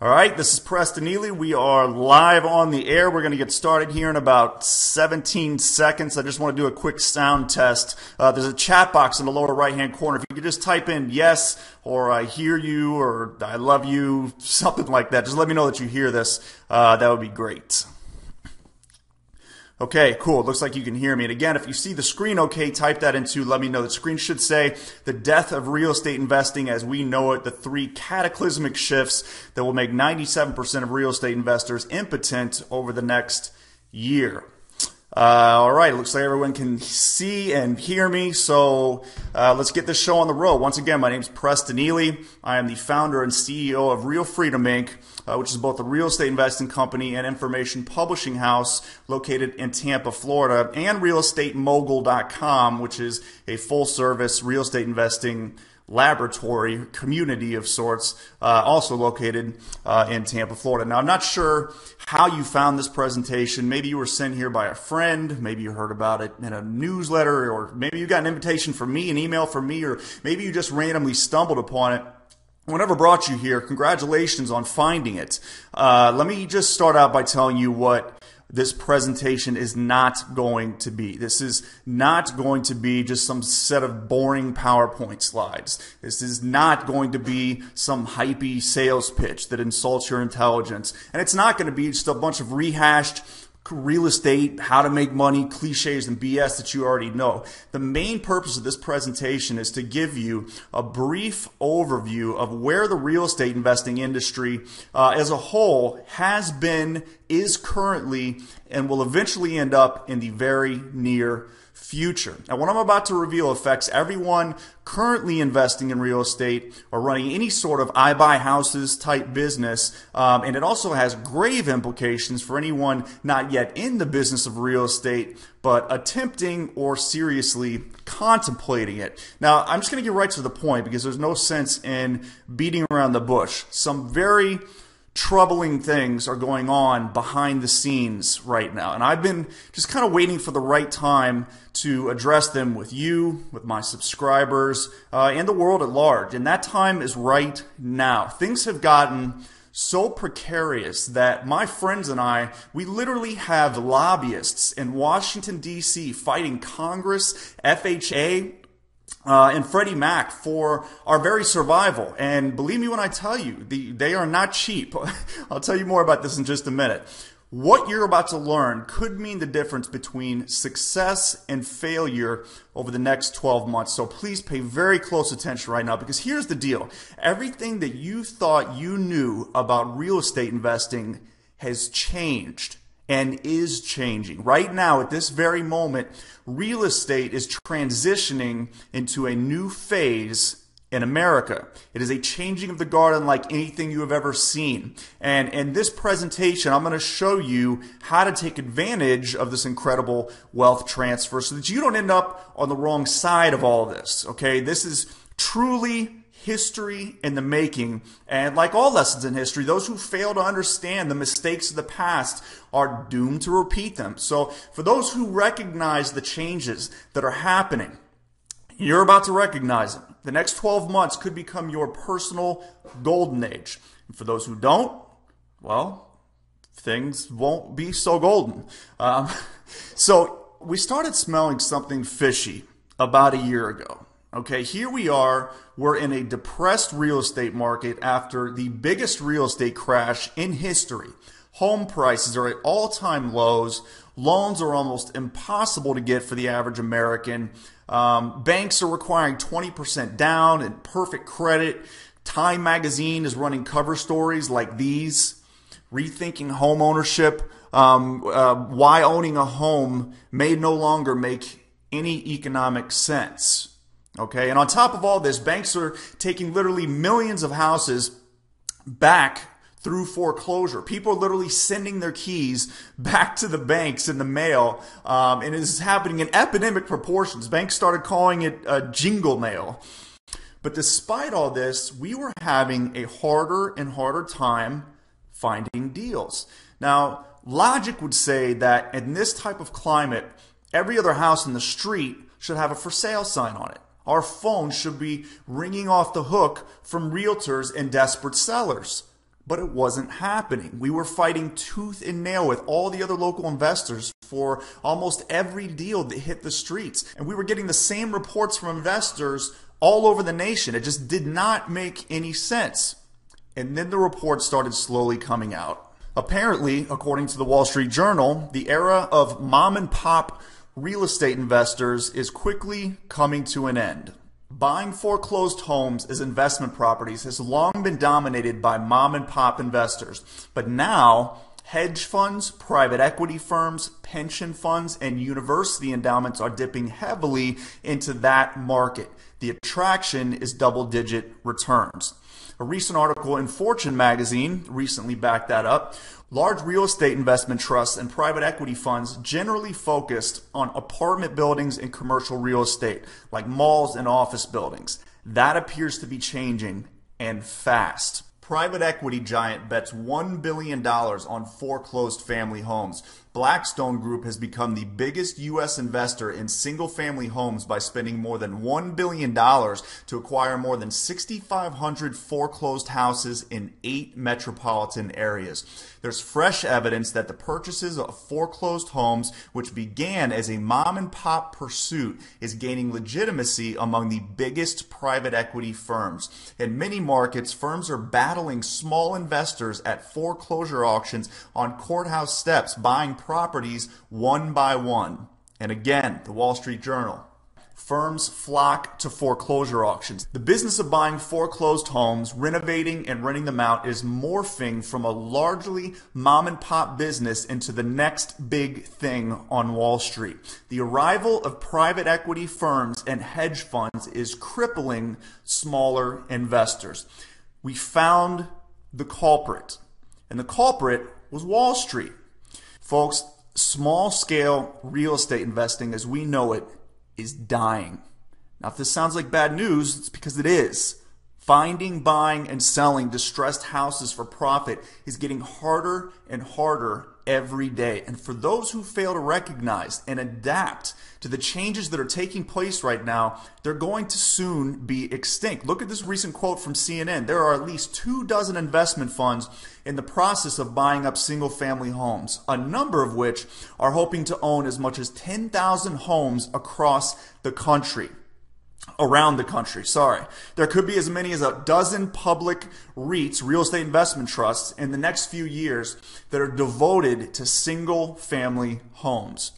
All right, this is Preston Ely. We are live on the air. We're going to get started here in about 17 seconds. I just want to do a quick sound test. There's a chat box in the lower right-hand corner. If you could just type in yes, or I hear you, or I love you, something like that. Just let me know that you hear this. That would be great. Okay, cool. It looks like you can hear me. And again, if you see the screen okay, type that into let me know. The screen should say the death of real estate investing as we know it, the 3 cataclysmic shifts that will make 97% of real estate investors impotent over the next year. All right, it looks like everyone can see and hear me, so let's get this show on the road. Once again, my name is Preston Ely. I am the founder and CEO of Real Freedom Inc., which is both a real estate investing company and information publishing house located in Tampa, Florida, and realestatemogul.com, which is a full-service real estate investing laboratory community of sorts, also located in Tampa, Florida. Now, I'm not sure how you found this presentation. Maybe you were sent here by a friend. Maybe you heard about it in a newsletter, or maybe you got an invitation from me, an email from me, or maybe you just randomly stumbled upon it. Whatever brought you here, congratulations on finding it. Let me just start out by telling you what this presentation is not going to be. This is not going to be just some set of boring PowerPoint slides. This is not going to be some hypey sales pitch that insults your intelligence. And it's not going to be just a bunch of rehashed real estate, how to make money, cliches and BS that you already know. The main purpose of this presentation is to give you a brief overview of where the real estate investing industry as a whole has been, is currently, and will eventually end up in the very near future. Now, what I'm about to reveal affects everyone currently investing in real estate or running any sort of I buy houses type business, and it also has grave implications for anyone not yet in the business of real estate but attempting or seriously contemplating it. Now, I'm just going to get right to the point because there's no sense in beating around the bush. Some very troubling things are going on behind the scenes right now, and I've been just kind of waiting for the right time to address them with you, with my subscribers, and the world at large, and that time is right now. Things have gotten so precarious that my friends and I, we literally have lobbyists in Washington, D.C. fighting Congress, FHA, and Freddie Mac for our very survival. And believe me when I tell you, they are not cheap. I'll tell you more about this in just a minute. What you're about to learn could mean the difference between success and failure over the next 12 months. So please pay very close attention right now, because here's the deal. Everything that you thought you knew about real estate investing has changed and is changing. Right now, at this very moment, real estate is transitioning into a new phase in America. It is a changing of the guard unlike anything you have ever seen. And in this presentation, I'm going to show you how to take advantage of this incredible wealth transfer so that you don't end up on the wrong side of all this. Okay, this is truly history in the making, and like all lessons in history, those who fail to understand the mistakes of the past are doomed to repeat them. So for those who recognize the changes that are happening, you're about to recognize them. The next 12 months could become your personal golden age. And for those who don't, well, things won't be so golden. So we started smelling something fishy about a year ago. Okay, here we are. We're in a depressed real estate market after the biggest real estate crash in history. Home prices are at all-time lows. Loans are almost impossible to get for the average American. Banks are requiring 20% down and perfect credit. Time magazine is running cover stories like these. Rethinking home ownership. Why owning a home may no longer make any economic sense. Okay, and on top of all this, banks are taking literally millions of houses back through foreclosure. People are literally sending their keys back to the banks in the mail, and it is happening in epidemic proportions. Banks started calling it jingle mail. But despite all this, we were having a harder and harder time finding deals. Now, logic would say that in this type of climate, every other house in the street should have a for sale sign on it. Our phone should be ringing off the hook from realtors and desperate sellers. But it wasn't happening. We were fighting tooth and nail with all the other local investors for almost every deal that hit the streets. And we were getting the same reports from investors all over the nation. It just did not make any sense. And then the reports started slowly coming out. Apparently, according to the Wall Street Journal, the era of mom and pop real estate investors is quickly coming to an end. Buying foreclosed homes as investment properties has long been dominated by mom and pop investors. But now, hedge funds, private equity firms, pension funds, and university endowments are dipping heavily into that market. The attraction is double-digit returns. A recent article in Fortune magazine recently backed that up. Large real estate investment trusts and private equity funds generally focused on apartment buildings and commercial real estate, like malls and office buildings. That appears to be changing, and fast. Private equity giant bets $1 billion on foreclosed family homes. Blackstone Group has become the biggest U.S. investor in single-family homes by spending more than $1 billion to acquire more than 6,500 foreclosed houses in 8 metropolitan areas. There's fresh evidence that the purchases of foreclosed homes, which began as a mom-and-pop pursuit, is gaining legitimacy among the biggest private equity firms. In many markets, firms are battling small investors at foreclosure auctions on courthouse steps, buying properties one by one. And again, the Wall Street Journal. Firms flock to foreclosure auctions. The business of buying foreclosed homes, renovating and renting them out is morphing from a largely mom and pop business into the next big thing on Wall Street. The arrival of private equity firms and hedge funds is crippling smaller investors. We found the culprit, and the culprit was Wall Street. Folks, small-scale real estate investing as we know it is dying. Now, if this sounds like bad news, it's because it is. Finding, buying, and selling distressed houses for profit is getting harder and harder every day. And for those who fail to recognize and adapt to the changes that are taking place right now, they're going to soon be extinct. Look at this recent quote from CNN. There are at least 24 investment funds in the process of buying up single-family homes, a number of which are hoping to own as much as 10,000 homes across the country. Around the country, sorry. There could be as many as a dozen public REITs, real estate investment trusts, in the next few years that are devoted to single-family homes.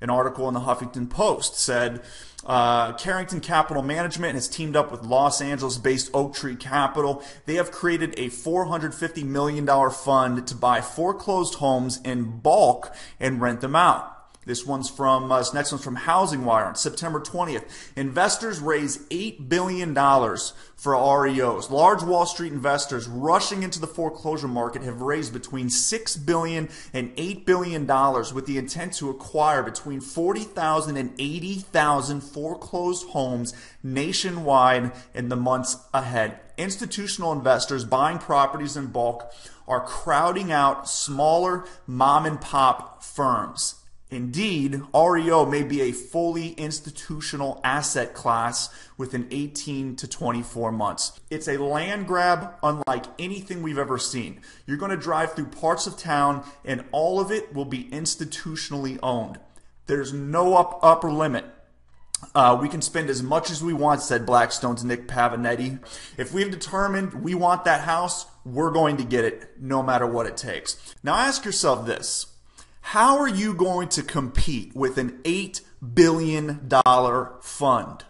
An article in the Huffington Post said, Carrington Capital Management has teamed up with Los Angeles-based Oak Tree Capital. They have created a $450 million fund to buy foreclosed homes in bulk and rent them out. This next one's from Housing Wire on September 20th. Investors raise $8 billion for REOs. Large Wall Street investors rushing into the foreclosure market have raised between $6 billion and $8 billion with the intent to acquire between 40,000 and 80,000 foreclosed homes nationwide in the months ahead. Institutional investors buying properties in bulk are crowding out smaller mom-and-pop firms. Indeed, REO may be a fully institutional asset class within 18 to 24 months. It's a land grab unlike anything we've ever seen. You're going to drive through parts of town and all of it will be institutionally owned. There's no upper limit. We can spend as much as we want, said Blackstone's Nick Pavanetti. If we've determined we want that house, we're going to get it no matter what it takes. Now ask yourself this. How are you going to compete with an $8 billion fund?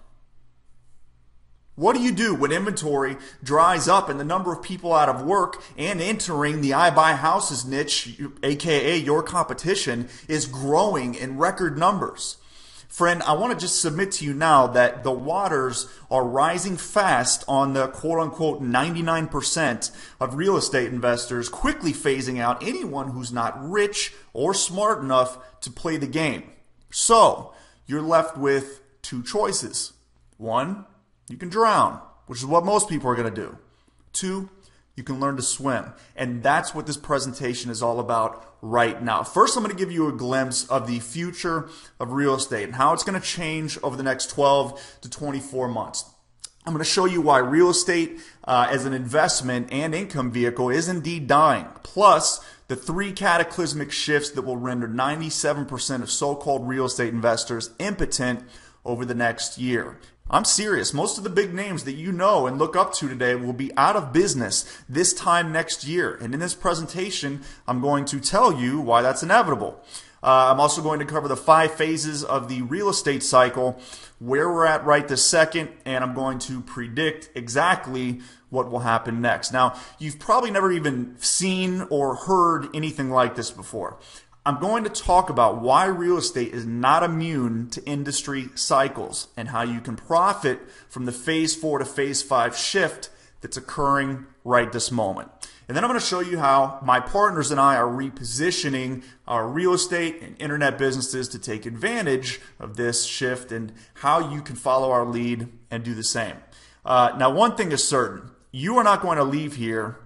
What do you do when inventory dries up and the number of people out of work and entering the I buy houses niche, aka your competition, is growing in record numbers? Friend, I want to just submit to you now that the waters are rising fast on the quote-unquote 99% of real estate investors, quickly phasing out anyone who's not rich or smart enough to play the game. So, you're left with two choices. One, you can drown, which is what most people are going to do. Two, you can learn to swim. And that's what this presentation is all about right now. First, I'm going to give you a glimpse of the future of real estate and how it's going to change over the next 12 to 24 months. I'm going to show you why real estate as an investment and income vehicle is indeed dying. Plus, the 3 cataclysmic shifts that will render 97% of so-called real estate investors impotent over the next year. I'm serious. Most of the big names that you know and look up to today will be out of business this time next year. And in this presentation, I'm going to tell you why that's inevitable. I'm also going to cover the 5 phases of the real estate cycle, where we're at right this second, and I'm going to predict exactly what will happen next. Now, you've probably never even seen or heard anything like this before. I'm going to talk about why real estate is not immune to industry cycles and how you can profit from the phase 4 to phase 5 shift that's occurring right this moment. And then I'm going to show you how my partners and I are repositioning our real estate and internet businesses to take advantage of this shift and how you can follow our lead and do the same. Now, one thing is certain. You are not going to leave here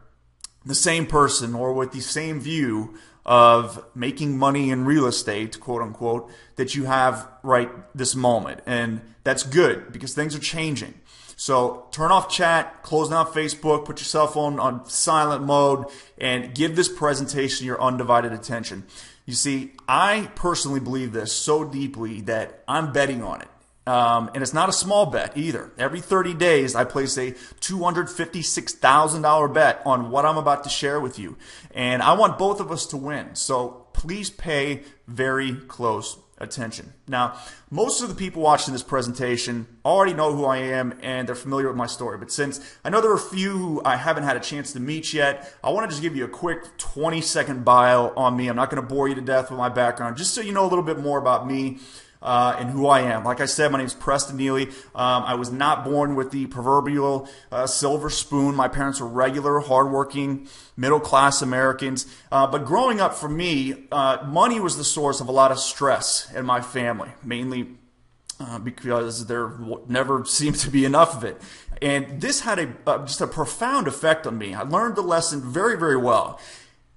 the same person or with the same view of making money in real estate, quote unquote, that you have right this moment. And that's good because things are changing. So turn off chat, close down Facebook, put your cell phone on silent mode, and give this presentation your undivided attention. You see, I personally believe this so deeply that I'm betting on it. And it's not a small bet either. Every 30 days, I place a $256,000 bet on what I'm about to share with you. And I want both of us to win. So please pay very close attention. Now, most of the people watching this presentation already know who I am and they're familiar with my story. But since I know there are a few who I haven't had a chance to meet yet, I want to just give you a quick 20-second bio on me. I'm not going to bore you to death with my background, just so you know a little bit more about me and who I am. Like I said, my name is Preston Neely. I was not born with the proverbial silver spoon. My parents were regular, hardworking, middle-class Americans. But growing up for me, money was the source of a lot of stress in my family, mainly because there never seemed to be enough of it. And this had just a profound effect on me. I learned the lesson very, very well.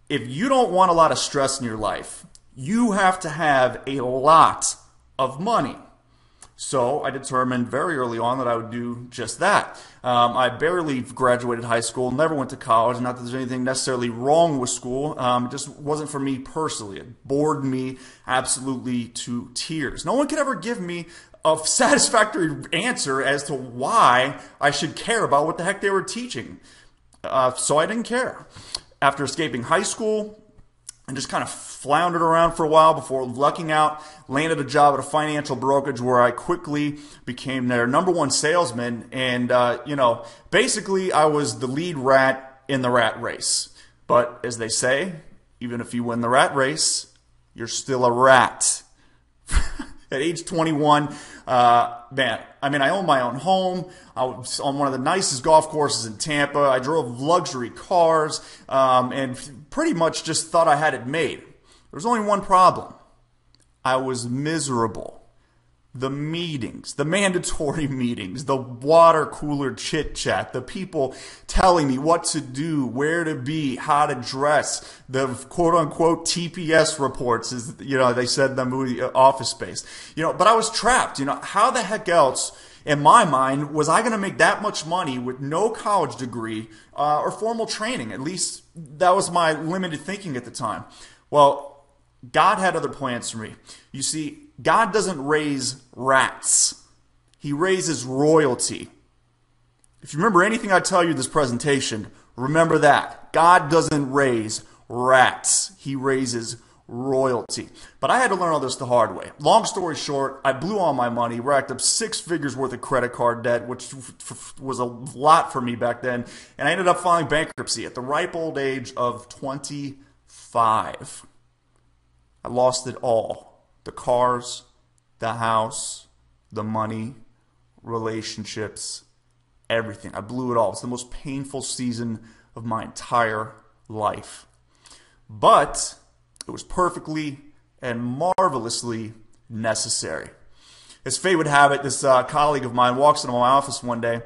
If you don't want a lot of stress in your life, you have to have a lot of money. So I determined very early on that I would do just that. I barely graduated high school, never went to college. Not that there's anything necessarily wrong with school. It just wasn't for me personally. It bored me absolutely to tears. No one could ever give me a satisfactory answer as to why I should care about what the heck they were teaching. So I didn't care. After escaping high school, and just kind of floundered around for a while before lucking out, landed a job at a financial brokerage where I quickly became their #1 salesman. And, basically I was the lead rat in the rat race. But as they say, even if you win the rat race, you're still a rat. At age 21, I owned my own home. I was on one of the nicest golf courses in Tampa. I drove luxury cars and pretty much just thought I had it made. There was only one problem. I was miserable. The meetings, the mandatory meetings, the water cooler chit chat, the people telling me what to do, where to be, how to dress, the quote unquote TPS reports, as they said in the movie Office Space. But I was trapped. How the heck else, in my mind, was I going to make that much money with no college degree or formal training? At least that was my limited thinking at the time. Well, God had other plans for me. You see, God doesn't raise rats. He raises royalty. If you remember anything I tell you in this presentation, remember that. God doesn't raise rats. He raises royalty. But I had to learn all this the hard way. Long story short, I blew all my money, racked up 6 figures worth of credit card debt, which was a lot for me back then, and I ended up filing bankruptcy at the ripe old age of 25. I lost it all. The cars, the house, the money, relationships, everything. I blew it all. It's the most painful season of my entire life. But it was perfectly and marvelously necessary. As fate would have it, this colleague of mine walks into my office one day,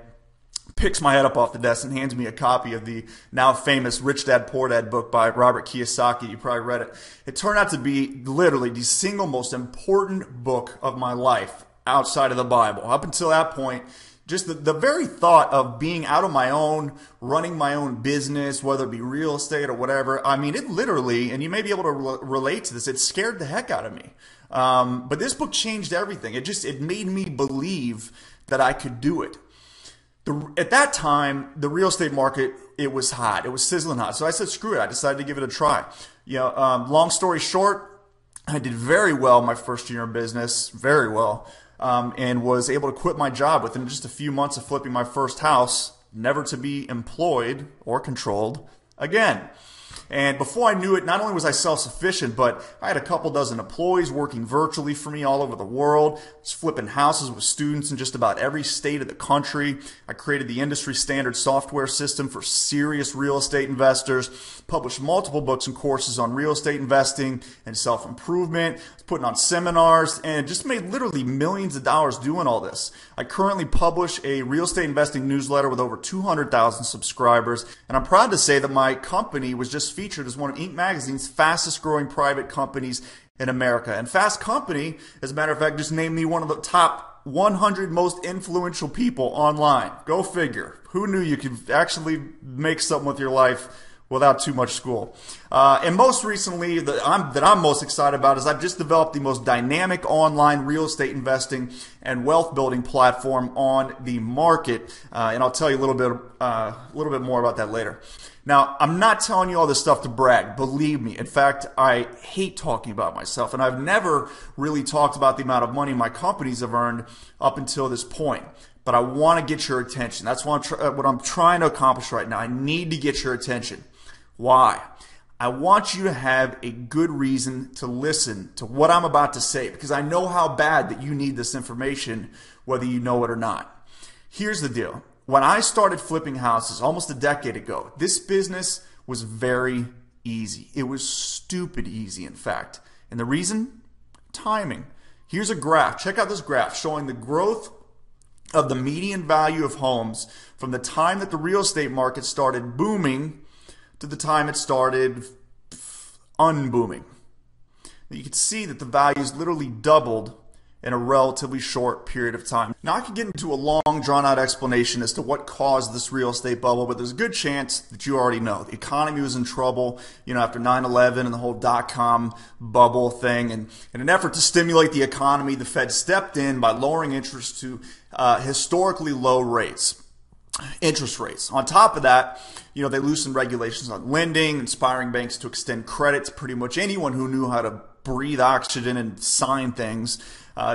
picks my head up off the desk and hands me a copy of the now famous Rich Dad Poor Dad book by Robert Kiyosaki. You probably read it. It turned out to be literally the single most important book of my life outside of the Bible. Up until that point, Just the very thought of being out on my own, running my own business, whether it be real estate or whatever, I mean, it literally, and you may be able to relate to this, it scared the heck out of me. But this book changed everything. It made me believe that I could do it. At that time, the real estate market, it was hot. It was sizzling hot. So I said, screw it. I decided to give it a try. Long story short, I did very well my first year in business, very well. And was able to quit my job within just a few months of flipping my first house, never to be employed or controlled again. And before I knew it, not only was I self-sufficient, but I had a couple dozen employees working virtually for me all over the world. I was flipping houses with students in just about every state of the country. I created the industry standard software system for serious real estate investors, published multiple books and courses on real estate investing and self-improvement, putting on seminars, and just made literally millions of dollars doing all this. I currently publish a real estate investing newsletter with over 200,000 subscribers, and I'm proud to say that my company was just featured as one of Inc. Magazine's fastest growing private companies in America. And Fast Company, as a matter of fact, just named me one of the top 100 most influential people online. Go figure. Who knew you could actually make something with your life without too much school? And most recently, that I'm most excited about is I've just developed the most dynamic online real estate investing and wealth building platform on the market. And I'll tell you a little bit more about that later. Now, I'm not telling you all this stuff to brag. Believe me. In fact, I hate talking about myself, and I've never really talked about the amount of money my companies have earned up until this point. But I want to get your attention. That's what I'm trying to accomplish right now. I need to get your attention. Why? I want you to have a good reason to listen to what I'm about to say, because I know how bad that you need this information, whether you know it or not. Here's the deal. When I started flipping houses almost a decade ago, this business was very easy. It was stupid easy, in fact. And the reason? Timing. Here's a graph. Check out this graph showing the growth of the median value of homes from the time that the real estate market started booming to the time it started unbooming. You can see that the values literally doubled in a relatively short period of time. Now, I could get into a long, drawn-out explanation as to what caused this real estate bubble, but there's a good chance that you already know. The economy was in trouble, after 9/11 and the whole dot-com bubble thing. And in an effort to stimulate the economy, the Fed stepped in by lowering interest to historically low interest rates. On top of that, they loosened regulations on lending, inspiring banks to extend credit to pretty much anyone who knew how to breathe oxygen and sign things.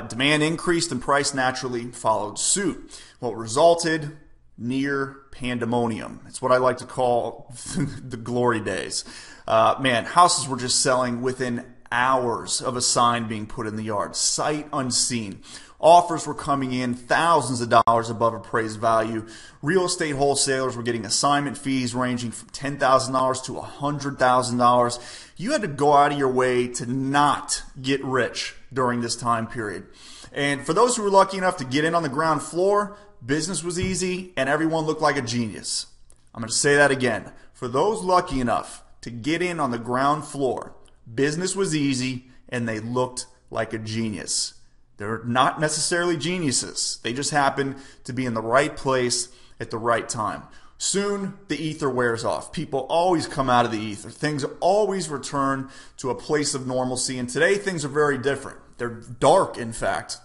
Demand increased and price naturally followed suit. What resulted? Near pandemonium. It's what I like to call the glory days. Houses were just selling within hours of a sign being put in the yard, sight unseen. Offers were coming in thousands of dollars above appraised value. Real estate wholesalers were getting assignment fees ranging from $10,000 to $100,000. You had to go out of your way to not get rich during this time period. And for those who were lucky enough to get in on the ground floor, business was easy and everyone looked like a genius. I'm going to say that again. For those lucky enough to get in on the ground floor, business was easy and they looked like a genius. They're not necessarily geniuses. They just happen to be in the right place at the right time. Soon, the ether wears off. People always come out of the ether. Things always return to a place of normalcy. And today, things are very different. They're dark, in fact,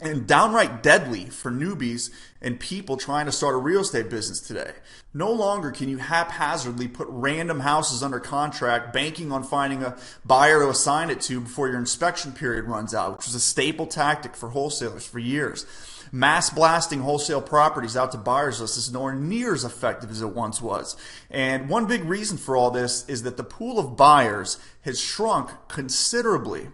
and downright deadly for newbies and people trying to start a real estate business today. No longer can you haphazardly put random houses under contract, banking on finding a buyer to assign it to before your inspection period runs out, which was a staple tactic for wholesalers for years. Mass blasting wholesale properties out to buyers lists is nowhere near as effective as it once was. And one big reason for all this is that the pool of buyers has shrunk considerably.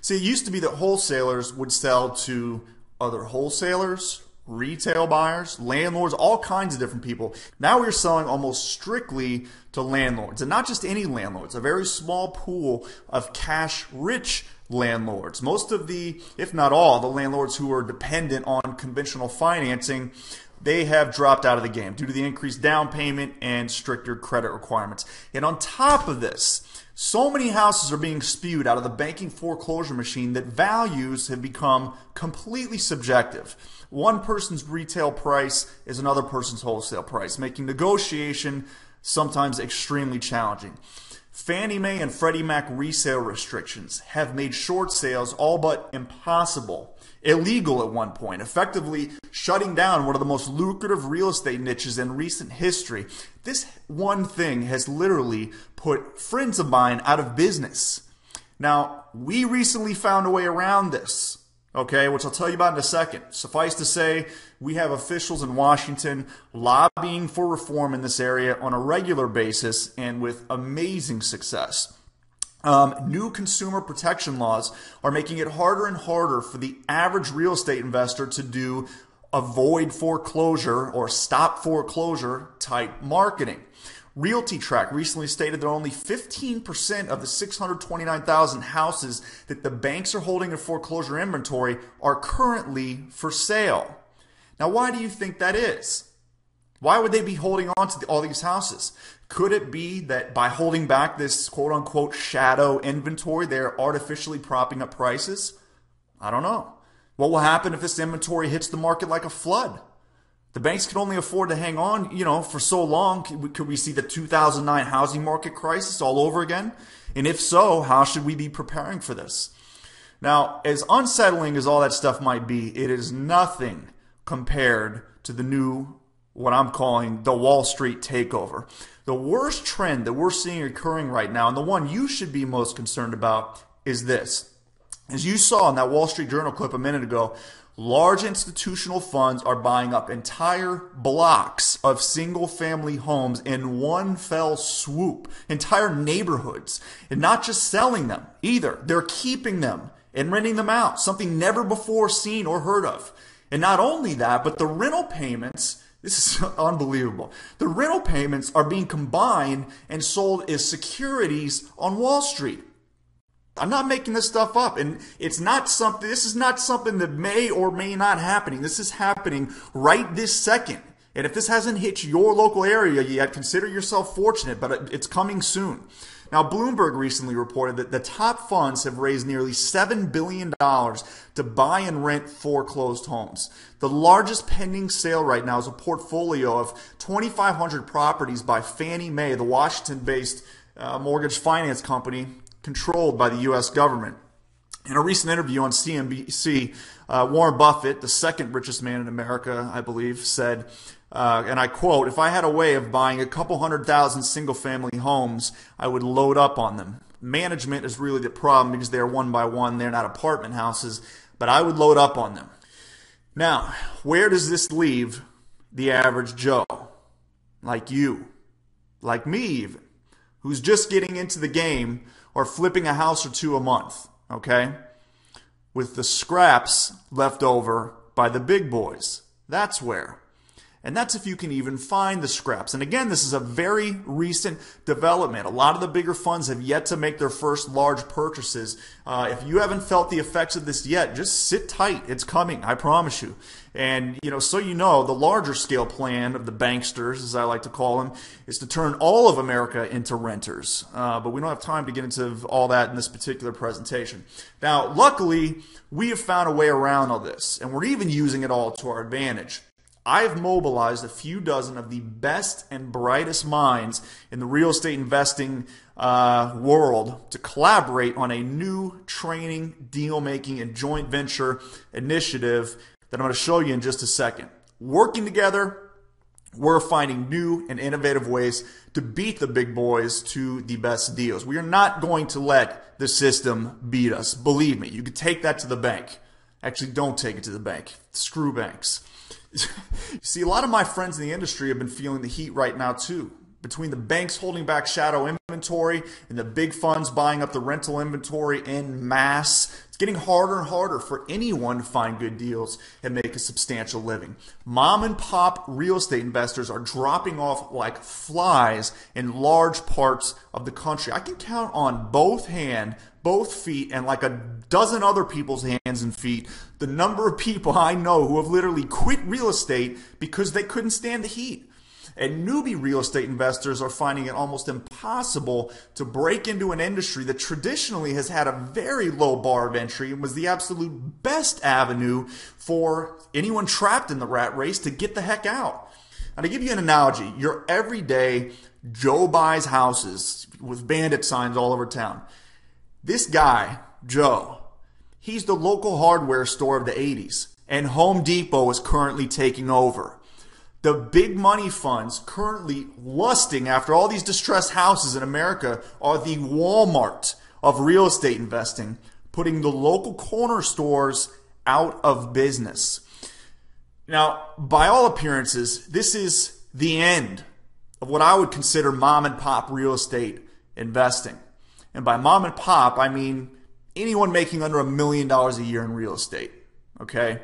See, it used to be that wholesalers would sell to other wholesalers, retail buyers, landlords, all kinds of different people. Now we're selling almost strictly to landlords, and not just any landlords, a very small pool of cash-rich landlords. Most of the, if not all, the landlords who are dependent on conventional financing they have dropped out of the game due to the increased down payment and stricter credit requirements. And on top of this, so many houses are being spewed out of the banking foreclosure machine that values have become completely subjective. One person's retail price is another person's wholesale price, making negotiation sometimes extremely challenging. Fannie Mae and Freddie Mac resale restrictions have made short sales all but impossible, illegal at one point, effectively shutting down one of the most lucrative real estate niches in recent history. This one thing has literally put friends of mine out of business. Now, we recently found a way around this, okay, which I'll tell you about in a second. Suffice to say, we have officials in Washington lobbying for reform in this area on a regular basis and with amazing success. New consumer protection laws are making it harder and harder for the average real estate investor to avoid foreclosure or stop foreclosure type marketing. RealtyTrack recently stated that only 15% of the 629,000 houses that the banks are holding in foreclosure inventory are currently for sale. Now, why do you think that is? Why would they be holding on to all these houses? Could it be that by holding back this quote-unquote shadow inventory, they're artificially propping up prices? I don't know. What will happen if this inventory hits the market like a flood? The banks can only afford to hang on, for so long. Could we see the 2009 housing market crisis all over again? And if so, how should we be preparing for this? Now, as unsettling as all that stuff might be, it is nothing compared to the new, what I'm calling the Wall Street takeover. The worst trend that we're seeing occurring right now, and the one you should be most concerned about, is this. As you saw in that Wall Street Journal clip a minute ago, large institutional funds are buying up entire blocks of single-family homes in one fell swoop, entire neighborhoods, and not just selling them either. They're keeping them and renting them out, something never before seen or heard of. And not only that, but the rental payments, this is unbelievable. The rental payments are being combined and sold as securities on Wall Street. I'm not making this stuff up, and this is not something that may or may not happen. This is happening right this second. And if this hasn't hit your local area yet, consider yourself fortunate, but it's coming soon. Now, Bloomberg recently reported that the top funds have raised nearly $7 billion to buy and rent foreclosed homes. The largest pending sale right now is a portfolio of 2,500 properties by Fannie Mae, the Washington-based mortgage finance company controlled by the U.S. government. In a recent interview on CNBC, Warren Buffett, the second richest man in America, I believe, said, and I quote, "If I had a way of buying a couple 100,000 single-family homes, I would load up on them. Management is really the problem because they're one by one. They're not apartment houses, but I would load up on them." Now, where does this leave the average Joe? Like you, like me even, who's just getting into the game or flipping a house or two a month, okay? With the scraps left over by the big boys. That's where. And that's if you can even find the scraps. And again, this is a very recent development. A lot of the bigger funds have yet to make their first large purchases. If you haven't felt the effects of this yet, just sit tight. It's coming, I promise you. And, so the larger scale plan of the banksters, as I like to call them, is to turn all of America into renters. But we don't have time to get into all that in this particular presentation. Now, luckily, we have found a way around all this, and we're even using it all to our advantage. I've mobilized a few dozen of the best and brightest minds in the real estate investing world to collaborate on a new training, deal-making, and joint venture initiative that I'm going to show you in just a second. Working together, we're finding new and innovative ways to beat the big boys to the best deals. We are not going to let the system beat us. Believe me, you can take that to the bank. Actually, don't take it to the bank. Screw banks. See, a lot of my friends in the industry have been feeling the heat right now too. Between the banks holding back shadow inventory and the big funds buying up the rental inventory en masse, it's getting harder and harder for anyone to find good deals and make a substantial living. Mom and pop real estate investors are dropping off like flies in large parts of the country. I can count on both feet, and like a dozen other people's hands and feet, the number of people I know who have literally quit real estate because they couldn't stand the heat. And newbie real estate investors are finding it almost impossible to break into an industry that traditionally has had a very low bar of entry and was the absolute best avenue for anyone trapped in the rat race to get the heck out. Now, to give you an analogy, your everyday Joe buys houses with bandit signs all over town. This guy, Joe, he's the local hardware store of the 80s, and Home Depot is currently taking over. The big money funds currently lusting after all these distressed houses in America are the Walmart of real estate investing, putting the local corner stores out of business. Now, by all appearances, this is the end of what I would consider mom and pop real estate investing. And by mom and pop, I mean anyone making under $1 million a year in real estate. Okay?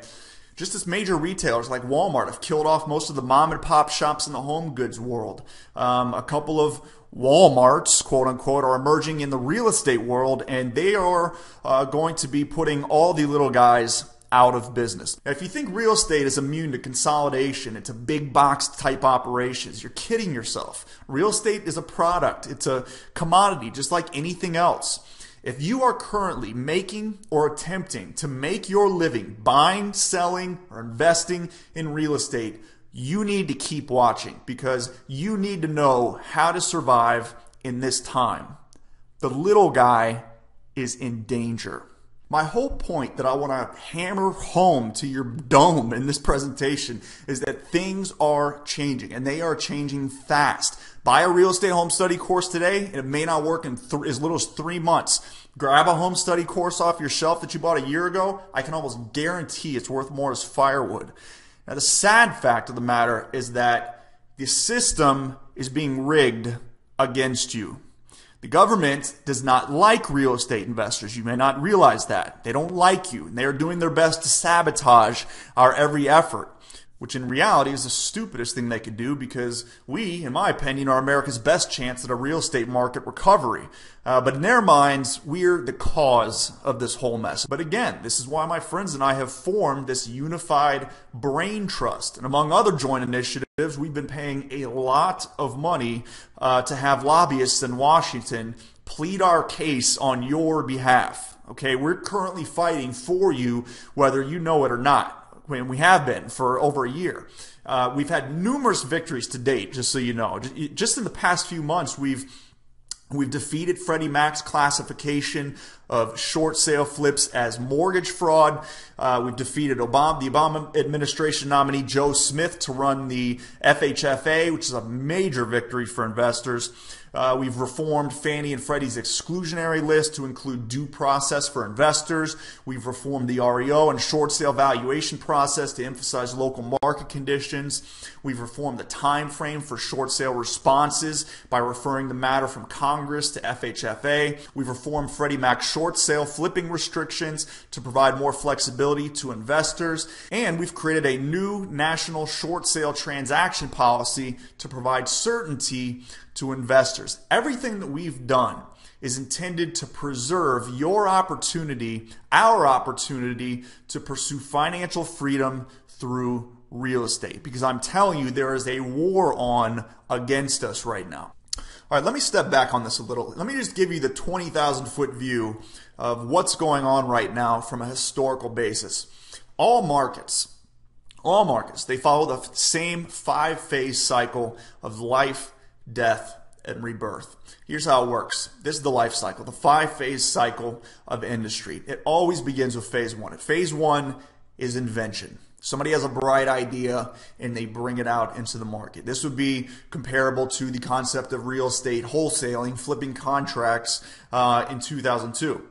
Just as major retailers like Walmart have killed off most of the mom and pop shops in the home goods world. A couple of Walmarts, quote unquote, are emerging in the real estate world, and they are going to be putting all the little guys out of business. Now, if you think real estate is immune to consolidation, it's a big box type operations, you're kidding yourself. Real estate is a product. It's a commodity, just like anything else. If you are currently making or attempting to make your living buying, selling, or investing in real estate, you need to keep watching because you need to know how to survive in this time. The little guy is in danger. My whole point that I want to hammer home to your dome in this presentation is that things are changing, and they are changing fast. Buy a real estate home study course today, and it may not work in as little as 3 months. Grab a home study course off your shelf that you bought a year ago. I can almost guarantee it's worth more as firewood. Now, the sad fact of the matter is that the system is being rigged against you. The government does not like real estate investors. You may not realize that. They don't like you, and they are doing their best to sabotage our every effort, which in reality is the stupidest thing they could do because we, in my opinion, are America's best chance at a real estate market recovery. But in their minds, we're the cause of this whole mess. But again, this is why my friends and I have formed this unified brain trust. And among other joint initiatives, we've been paying a lot of money to have lobbyists in Washington plead our case on your behalf. Okay, we're currently fighting for you, whether you know it or not. We have been for over a year. We've had numerous victories to date, just so you know. Just in the past few months, we've defeated Freddie Mac's classification of short sale flips as mortgage fraud. We've defeated the Obama administration nominee Joe Smith to run the FHFA, which is a major victory for investors. We've reformed Fannie and Freddie's exclusionary list to include due process for investors. We've reformed the REO and short sale valuation process to emphasize local market conditions. We've reformed the time frame for short sale responses by referring the matter from Congress to FHFA. We've reformed Freddie Mac's short sale flipping restrictions to provide more flexibility to investors. And we've created a new national short sale transaction policy to provide certainty to investors. Everything that we've done is intended to preserve your opportunity, our opportunity to pursue financial freedom through real estate. Because I'm telling you, there is a war on against us right now. All right, let me step back on this a little. Let me just give you the 20,000 foot view of what's going on right now from a historical basis. All markets, they follow the same 5-phase cycle of life, death, and rebirth. Here's how it works. This is the life cycle, the 5-phase cycle of industry. It always begins with phase 1. Phase 1 is invention. Somebody has a bright idea and they bring it out into the market. This would be comparable to the concept of real estate wholesaling, flipping contracts in 2002.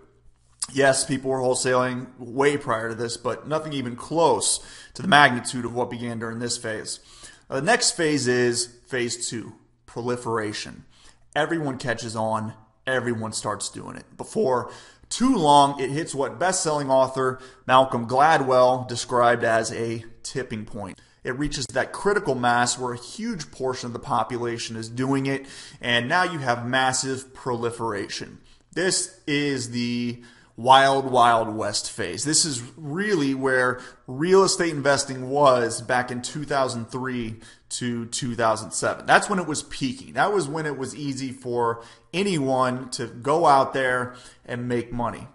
Yes, people were wholesaling way prior to this, but nothing even close to the magnitude of what began during this phase. The next phase is phase 2, proliferation. Everyone catches on. Everyone starts doing it. Before too long, it hits what best-selling author Malcolm Gladwell described as a tipping point. It reaches that critical mass where a huge portion of the population is doing it, and now you have massive proliferation. This is the wild, wild west phase. This is really where real estate investing was back in 2003 to 2007. That's when it was peaking. That was when it was easy for anyone to go out there and make money.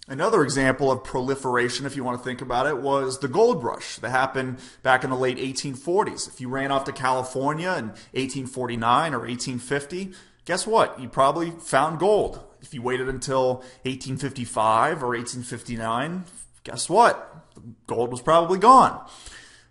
Another example of proliferation, if you want to think about it, was the gold rush that happened back in the late 1840s. If you ran off to California in 1849 or 1850, guess what? You probably found gold. If you waited until 1855 or 1859, guess what? Gold was probably gone.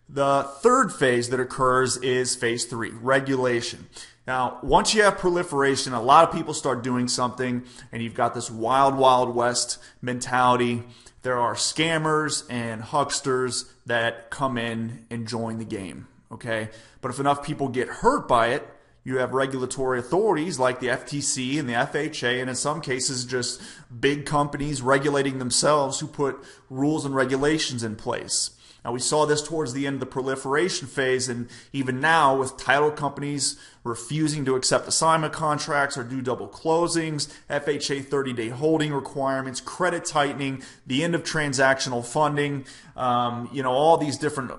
The third phase that occurs is phase 3, regulation. Now, once you have proliferation, a lot of people start doing something, and you've got this wild, wild west mentality. There are scammers and hucksters that come in and join the game, okay? But if enough people get hurt by it, you have regulatory authorities like the FTC and the FHA, and in some cases just big companies regulating themselves who put rules and regulations in place. Now, we saw this towards the end of the proliferation phase, and even now with title companies refusing to accept assignment contracts or do double closings, FHA 30-day holding requirements, credit tightening, the end of transactional funding, all these different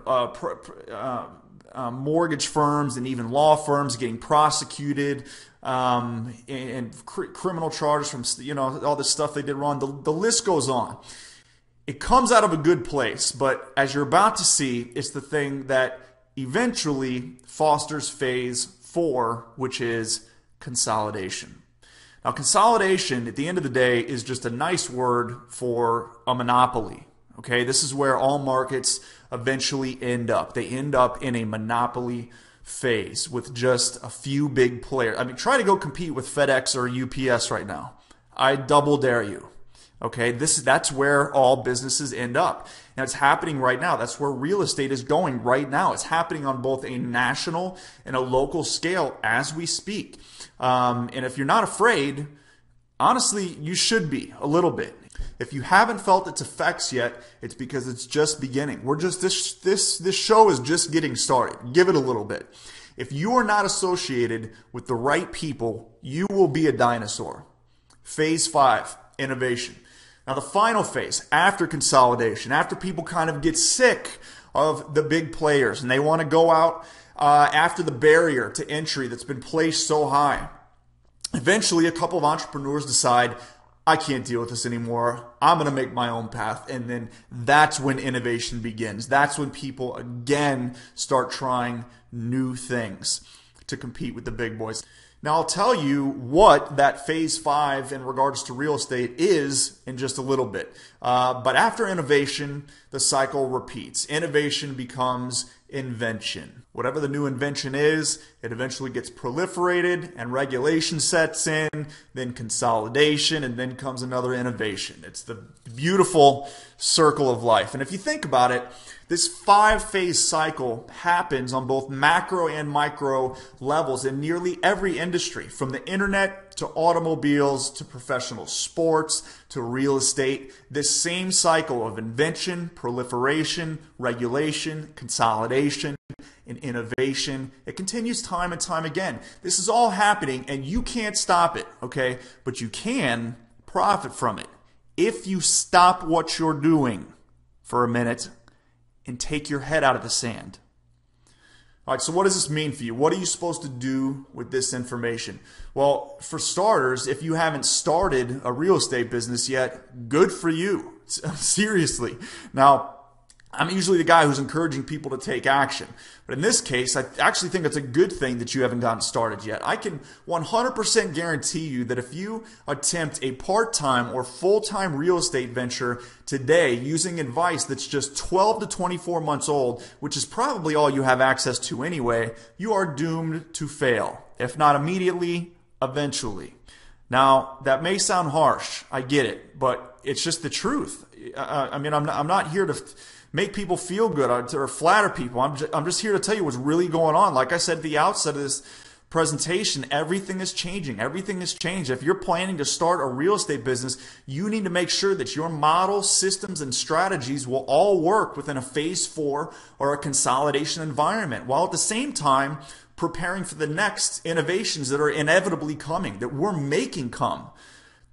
mortgage firms and even law firms getting prosecuted, and criminal charges from all this stuff they did wrong. The list goes on. It comes out of a good place, but as you're about to see, it's the thing that eventually fosters phase 4, which is consolidation. Now, consolidation, at the end of the day, is just a nice word for a monopoly. Okay, this is where all markets eventually end up. They end up in a monopoly phase with just a few big players. I mean, try to go compete with FedEx or UPS right now. I double dare you. Okay, that's where all businesses end up. And it's happening right now. That's where real estate is going right now. It's happening on both a national and a local scale as we speak. And if you're not afraid, honestly, you should be a little bit. If you haven't felt its effects yet, it's because it's just beginning. This show is just getting started. Give it a little bit. If you are not associated with the right people, you will be a dinosaur. Phase 5, innovation. Now, the final phase, after consolidation, after people kind of get sick of the big players and they want to go out after the barrier to entry that's been placed so high, eventually a couple of entrepreneurs decide, I can't deal with this anymore. I'm going to make my own path. And then that's when innovation begins. That's when people again start trying new things to compete with the big boys. Now, I'll tell you what that phase 5 in regards to real estate is in just a little bit. But after innovation, the cycle repeats. Innovation becomes invention. Whatever the new invention is, it eventually gets proliferated and regulation sets in, then consolidation, and then comes another innovation. It's the beautiful circle of life. And if you think about it, this 5-phase cycle happens on both macro and micro levels in nearly every industry, from the internet to automobiles to professional sports to real estate. This same cycle of invention, proliferation, regulation, consolidation, and innovation, it continues time and time again. This is all happening and you can't stop it, okay? But you can profit from it if you stop what you're doing for a minute and take your head out of the sand. All right, so what does this mean for you? What are you supposed to do with this information? Well, for starters, if you haven't started a real estate business yet, good for you. Seriously. Now, I'm usually the guy who's encouraging people to take action. But in this case, I actually think it's a good thing that you haven't gotten started yet. I can 100% guarantee you that if you attempt a part-time or full-time real estate venture today using advice that's just 12 to 24 months old, which is probably all you have access to anyway, you are doomed to fail. If not immediately, eventually. Now, that may sound harsh. I get it. But it's just the truth. I mean, I'm not here to make people feel good or flatter people. I'm just here to tell you what's really going on. Like I said at the outset of this presentation, everything is changing. Everything has changed. If you're planning to start a real estate business, you need to make sure that your model, systems, and strategies will all work within a phase 4 or a consolidation environment, while at the same time preparing for the next innovations that are inevitably coming, that we're making come.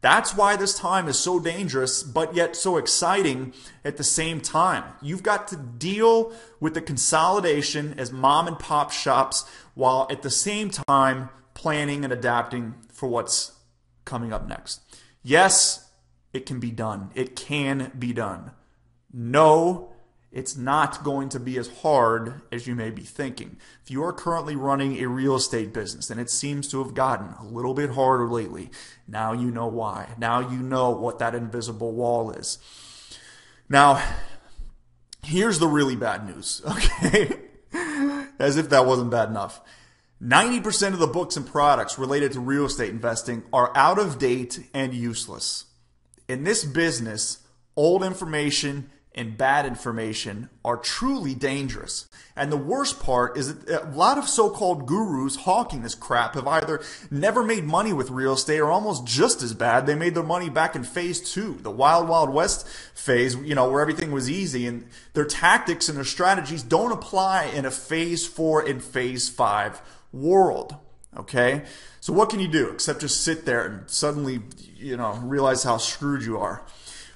That's why this time is so dangerous, but yet so exciting at the same time. You've got to deal with the consolidation as mom and pop shops while at the same time planning and adapting for what's coming up next. Yes, it can be done. It can be done. No, it's not going to be as hard as you may be thinking. If you are currently running a real estate business and it seems to have gotten a little bit harder lately, now you know why. Now you know what that invisible wall is. Now, here's the really bad news, okay? As if that wasn't bad enough. 90% of the books and products related to real estate investing are out of date and useless. In this business, old information and bad information are truly dangerous. And the worst part is that a lot of so-called gurus hawking this crap have either never made money with real estate or almost just as bad. They made their money back in phase 2, the wild, wild west phase, where everything was easy. And their tactics and their strategies don't apply in a phase 4 and phase 5 world. Okay? So what can you do except just sit there and suddenly, realize how screwed you are?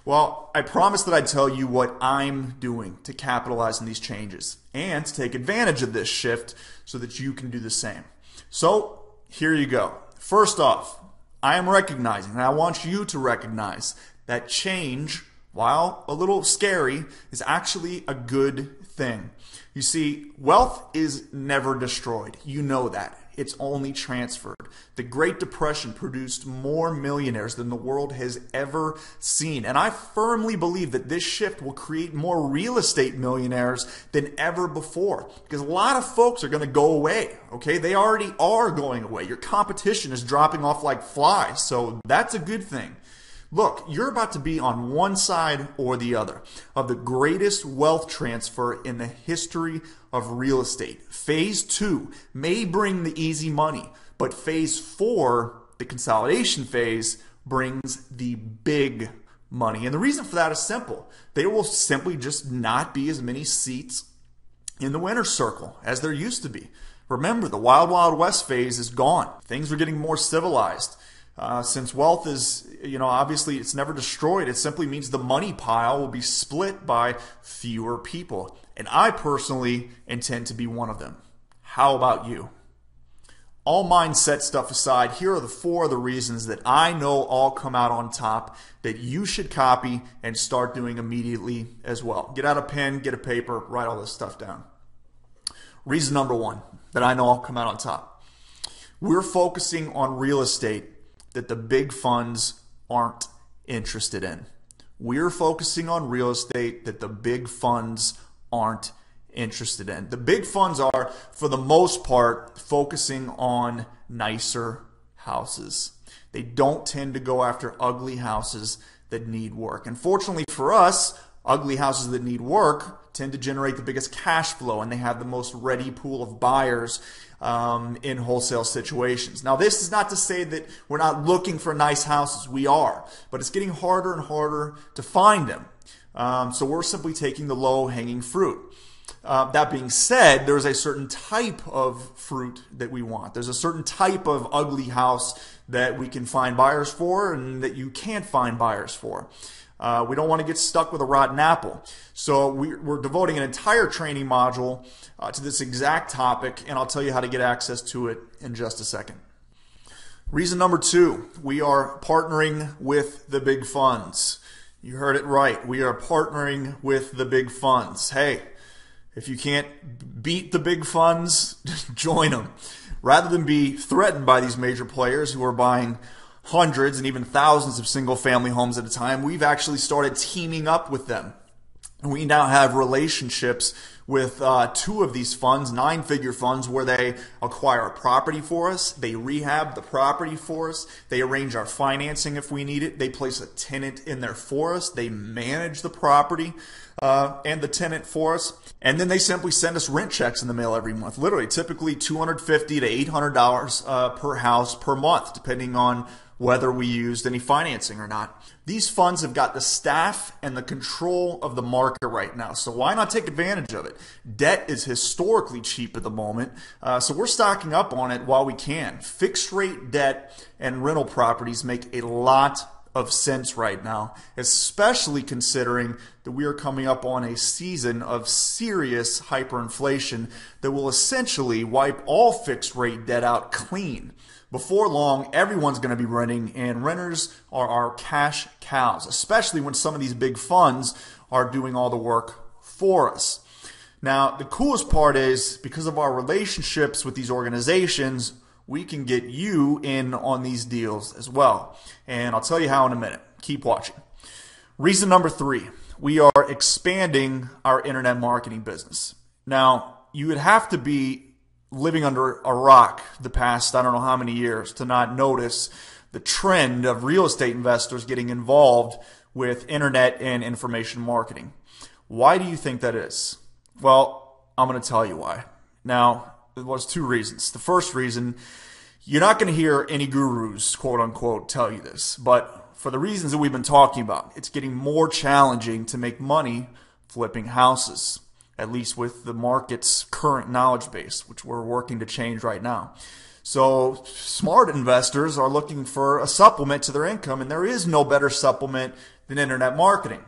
Well, I promised that I'd tell you what I'm doing to capitalize on these changes and to take advantage of this shift so that you can do the same. So here you go. First off, I am recognizing, and I want you to recognize, that change, while a little scary, is actually a good thing. You see, wealth is never destroyed. You know that. It's only transferred. The Great Depression produced more millionaires than the world has ever seen. And I firmly believe that this shift will create more real estate millionaires than ever before. Because a lot of folks are going to go away. Okay? They already are going away. Your competition is dropping off like flies. So that's a good thing. Look, you're about to be on one side or the other of the greatest wealth transfer in the history of real estate. Phase 2 may bring the easy money, but phase 4, the consolidation phase, brings the big money. And the reason for that is simple. There will simply just not be as many seats in the winner's circle as there used to be. Remember, the wild, wild west phase is gone. Things are getting more civilized. Since wealth is, obviously it's never destroyed, it simply means the money pile will be split by fewer people. And I personally intend to be one of them. How about you? All mindset stuff aside, here are the 4 other reasons that I know all come out on top that you should copy and start doing immediately as well. Get out a pen, get a paper, write all this stuff down. Reason number 1 that I know all come out on top. We're focusing on real estate that the big funds aren't interested in. We're focusing on real estate that the big funds aren't interested in. The big funds are, for the most part, focusing on nicer houses. They don't tend to go after ugly houses that need work. And fortunately for us, ugly houses that need work tend to generate the biggest cash flow, and they have the most ready pool of buyers in wholesale situations. Now, this is not to say that we're not looking for nice houses. We are, but it's getting harder and harder to find them. So we're simply taking the low-hanging fruit. That being said, there's a certain type of fruit that we want. There's a certain type of ugly house that we can find buyers for and that you can't find buyers for. We don't want to get stuck with a rotten apple. So we're devoting an entire training module to this exact topic, and I'll tell you how to get access to it in just a second. Reason number 2, we are partnering with the big funds. You heard it right. We are partnering with the big funds. Hey, if you can't beat the big funds, just join them. Rather than be threatened by these major players who are buying hundreds and even thousands of single-family homes at a time, we've actually started teaming up with them. And we now have relationships with two of these funds, 9-figure funds, where they acquire a property for us, they rehab the property for us, they arrange our financing if we need it, they place a tenant in there for us, they manage the property and the tenant for us, and then they simply send us rent checks in the mail every month. Literally, typically $250 to $800 per house per month, depending on whether we used any financing or not. These funds have got the staff and the control of the market right now, so why not take advantage of it? Debt is historically cheap at the moment, so we're stocking up on it while we can. Fixed rate debt and rental properties make a lot of sense right now, especially considering that we are coming up on a season of serious hyperinflation that will essentially wipe all fixed rate debt out clean. Before long, everyone's going to be renting, and renters are our cash cows, especially when some of these big funds are doing all the work for us. Now, the coolest part is, because of our relationships with these organizations, we can get you in on these deals as well. And I'll tell you how in a minute. Keep watching. Reason number 3, we are expanding our internet marketing business. Now, you would have to be living under a rock the past I don't know how many years to not notice the trend of real estate investors getting involved with internet and information marketing. Why do you think that is? Well, I'm going to tell you why. Now, there was 2 reasons. The first reason, you're not going to hear any gurus, quote unquote, tell you this, but for the reasons that we've been talking about, it's getting more challenging to make money flipping houses, at least with the market's current knowledge base, which we're working to change right now. So smart investors are looking for a supplement to their income, and there is no better supplement than internet marketing.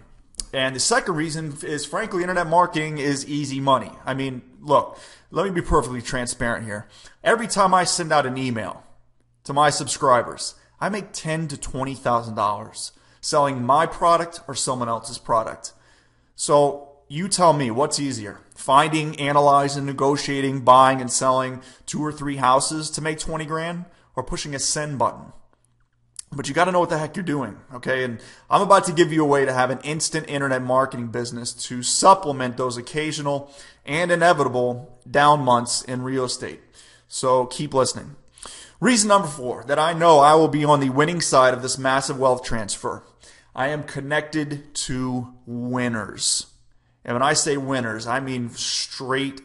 And the second reason is, frankly, internet marketing is easy money. I mean, look, let me be perfectly transparent here. Every time I send out an email to my subscribers, I make $10,000 to $20,000 selling my product or someone else's product. So you tell me, what's easier? Finding, analyzing, negotiating, buying, and selling 2 or 3 houses to make 20 grand, or pushing a send button? But you got to know what the heck you're doing, okay? And I'm about to give you a way to have an instant internet marketing business to supplement those occasional and inevitable down months in real estate. So keep listening. Reason number 4, that I know I will be on the winning side of this massive wealth transfer. I am connected to winners. And when I say winners, I mean straight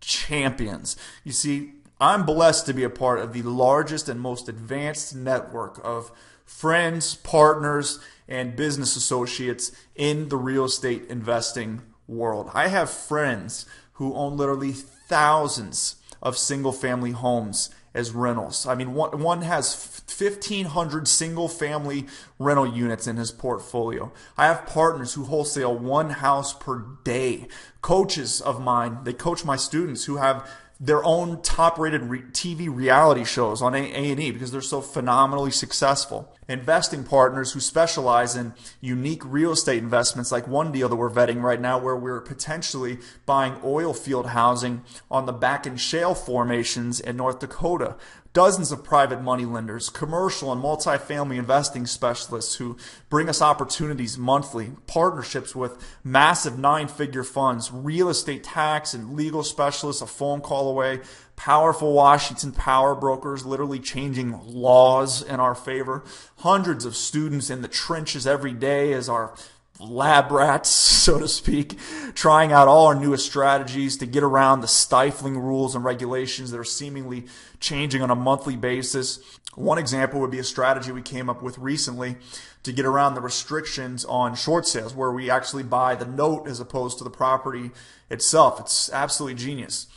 champions. You see, I'm blessed to be a part of the largest and most advanced network of friends, partners, and business associates in the real estate investing world. I have friends who own literally thousands of single-family homes as rentals. I mean, one has 1,500 single-family rental units in his portfolio. I have partners who wholesale 1 house per day. Coaches of mine, they coach my students who have their own top-rated TV reality shows on A&E because they're so phenomenally successful. Investing partners who specialize in unique real estate investments, like one deal that we're vetting right now where we're potentially buying oil field housing on the Bakken Shale formations in North Dakota. Dozens of private money lenders, commercial and multifamily investing specialists who bring us opportunities monthly, partnerships with massive 9-figure funds, real estate tax and legal specialists a phone call away, powerful Washington power brokers literally changing laws in our favor, hundreds of students in the trenches every day as our lab rats, so to speak, trying out all our newest strategies to get around the stifling rules and regulations that are seemingly changing on a monthly basis. One example would be a strategy we came up with recently to get around the restrictions on short sales, where we actually buy the note as opposed to the property itself. It's absolutely genius.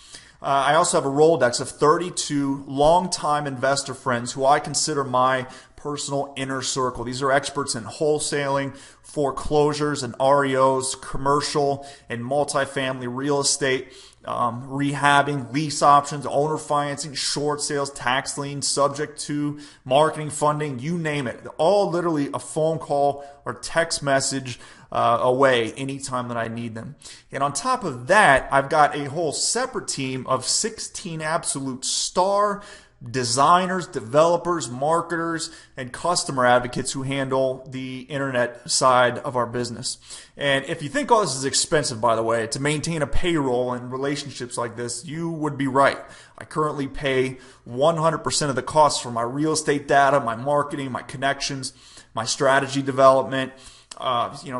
I also have a Rolodex of 32 longtime investor friends who I consider my personal inner circle. These are experts in wholesaling, foreclosures and REOs, commercial and multifamily real estate, rehabbing, lease options, owner financing, short sales, tax liens, subject to marketing, funding, you name it. All literally a phone call or text message away anytime that I need them. And on top of that, I've got a whole separate team of 16 absolute star designers, developers, marketers, and customer advocates who handle the internet side of our business. And if you think all this is expensive, by the way, to maintain a payroll and relationships like this, you would be right. I currently pay 100% of the costs for my real estate data, my marketing, my connections, my strategy development,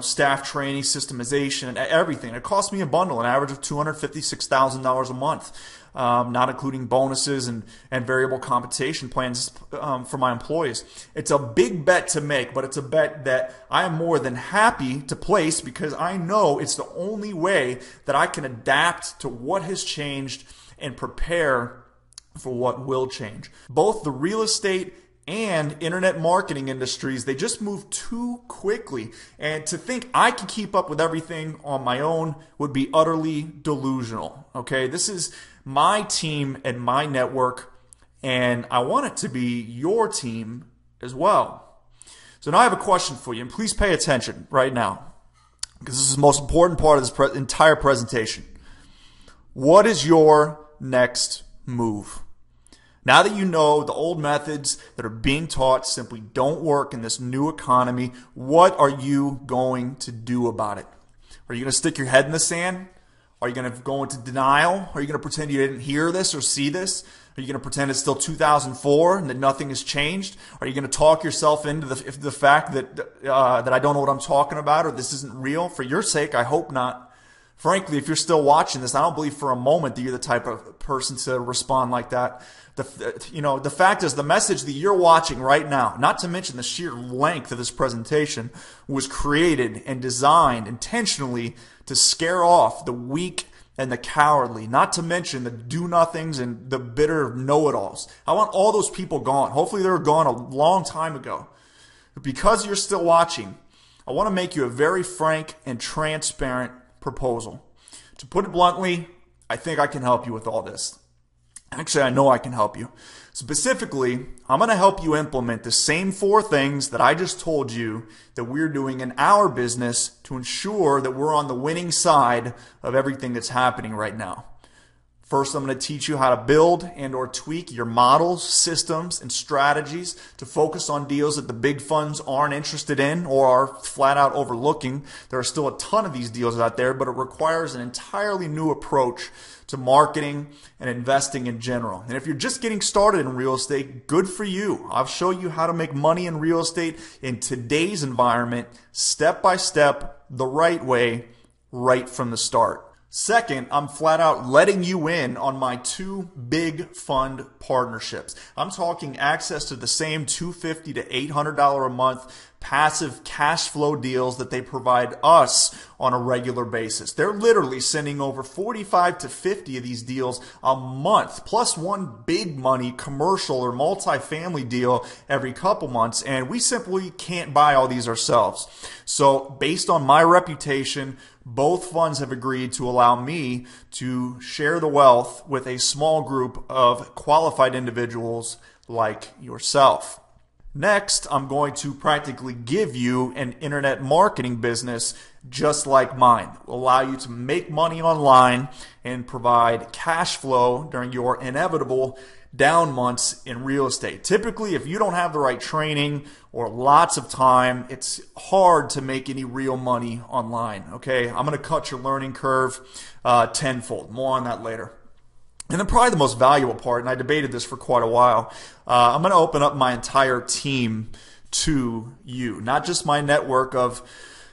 staff training, systemization, and everything. It costs me a bundle, an average of $256,000 a month, not including bonuses and variable compensation plans for my employees. It's a big bet to make, but it's a bet that I am more than happy to place because I know it's the only way that I can adapt to what has changed and prepare for what will change. Both the real estate and internet marketing industries, they just move too quickly. And to think I can keep up with everything on my own would be utterly delusional. Okay, this is my team and my network, and I want it to be your team as well. So now I have a question for you, and please pay attention right now, because this is the most important part of this entire presentation. What is your next move? Now that you know the old methods that are being taught simply don't work in this new economy, what are you going to do about it? Are you going to stick your head in the sand? Are you going to go into denial? Are you going to pretend you didn't hear this or see this? Are you going to pretend it's still 2004 and that nothing has changed? Are you going to talk yourself into the fact that I don't know what I'm talking about or this isn't real? For your sake, I hope not. Frankly, if you're still watching this, I don't believe for a moment that you're the type of person to respond like that. The fact is, the message that you're watching right now, not to mention the sheer length of this presentation, was created and designed intentionally to scare off the weak and the cowardly, not to mention the do-nothings and the bitter know-it-alls. I want all those people gone. Hopefully they were gone a long time ago. But because you're still watching, I want to make you a very frank and transparent proposal. To put it bluntly, I think I can help you with all this. Actually, I know I can help you. Specifically, I'm going to help you implement the same 4 things that I just told you that we're doing in our business to ensure that we're on the winning side of everything that's happening right now. First, I'm going to teach you how to build and or tweak your models, systems, and strategies to focus on deals that the big funds aren't interested in or are flat out overlooking. There are still a ton of these deals out there, but it requires an entirely new approach to marketing and investing in general. And if you're just getting started in real estate, good for you. I'll show you how to make money in real estate in today's environment, step by step, the right way, right from the start. Second, I'm flat out letting you in on my 2 big fund partnerships. I'm talking access to the same $250 to $800 a month passive cash flow deals that they provide us on a regular basis. They're literally sending over 45 to 50 of these deals a month, plus one big money commercial or multifamily deal every couple months, and we simply can't buy all these ourselves. So based on my reputation, both funds have agreed to allow me to share the wealth with a small group of qualified individuals like yourself. Next, I'm going to practically give you an internet marketing business just like mine. It will allow you to make money online and provide cash flow during your inevitable down months in real estate. Typically, if you don't have the right training or lots of time, it's hard to make any real money online. Okay, I'm going to cut your learning curve tenfold. More on that later. And then probably the most valuable part, and I debated this for quite a while, I'm going to open up my entire team to you. Not just my network of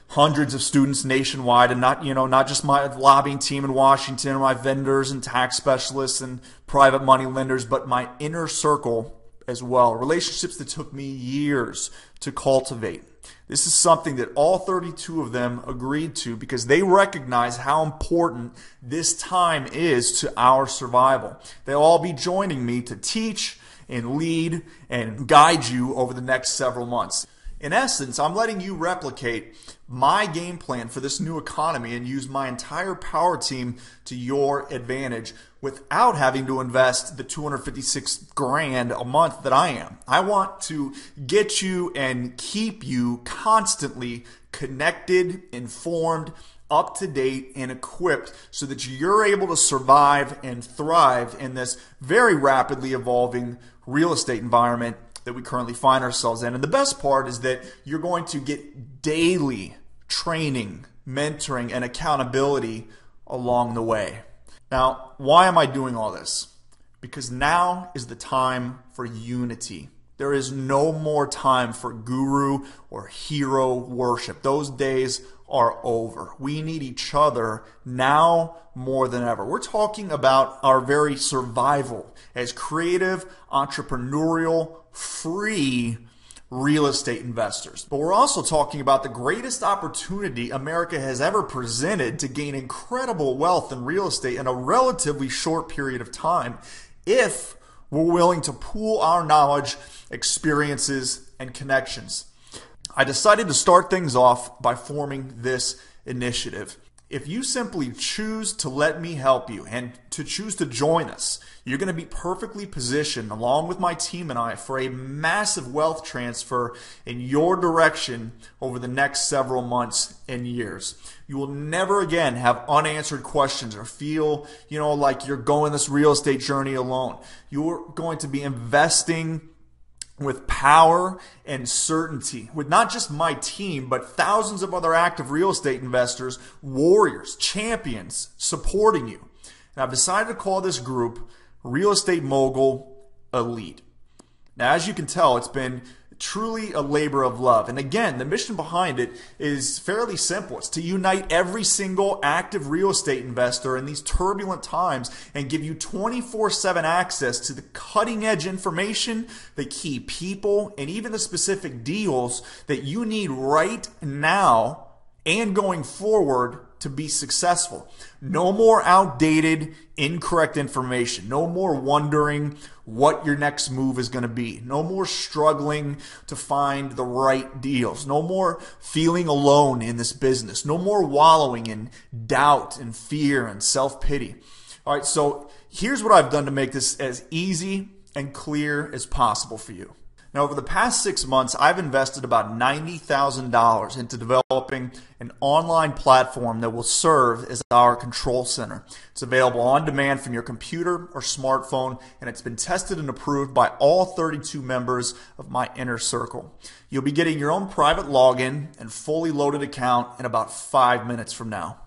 hundreds of students nationwide, and not just my lobbying team in Washington or my vendors and tax specialists and private money lenders, but my inner circle as well. Relationships that took me years to cultivate. This is something that all 32 of them agreed to because they recognize how important this time is to our survival. They'll all be joining me to teach and lead and guide you over the next several months. In essence, I'm letting you replicate my game plan for this new economy and use my entire power team to your advantage without having to invest the $256,000 a month that I am. I want to get you and keep you constantly connected, informed, up to date, and equipped so that you're able to survive and thrive in this very rapidly evolving real estate environment that we currently find ourselves in. And the best part is that you're going to get daily training, mentoring, and accountability along the way. Now, why am I doing all this? Because now is the time for unity. There is no more time for guru or hero worship. Those days are over. We need each other now more than ever. We're talking about our very survival as creative, entrepreneurial, free real estate investors. But we're also talking about the greatest opportunity America has ever presented to gain incredible wealth in real estate in a relatively short period of time if we're willing to pool our knowledge, experiences, and connections. I decided to start things off by forming this initiative. If you simply choose to let me help you and to choose to join us, you're going to be perfectly positioned along with my team and I for a massive wealth transfer in your direction over the next several months and years. You will never again have unanswered questions or feel, like you're going this real estate journey alone. You're going to be investing with power and certainty, with not just my team, but thousands of other active real estate investors, warriors, champions supporting you. And I've decided to call this group Real Estate Mogul Elite. Now, as you can tell, it's been truly a labor of love. And again, the mission behind it is fairly simple. It's to unite every single active real estate investor in these turbulent times and give you 24/7 access to the cutting edge information, the key people, and even the specific deals that you need right now and going forward to be successful. No more outdated, incorrect information. No more wondering what your next move is going to be. No more struggling to find the right deals. No more feeling alone in this business. No more wallowing in doubt and fear and self-pity. All right, so here's what I've done to make this as easy and clear as possible for you. Now, over the past 6 months, I've invested about $90,000 into developing an online platform that will serve as our control center. It's available on demand from your computer or smartphone, and it's been tested and approved by all 32 members of my inner circle. You'll be getting your own private login and fully loaded account in about 5 minutes from now.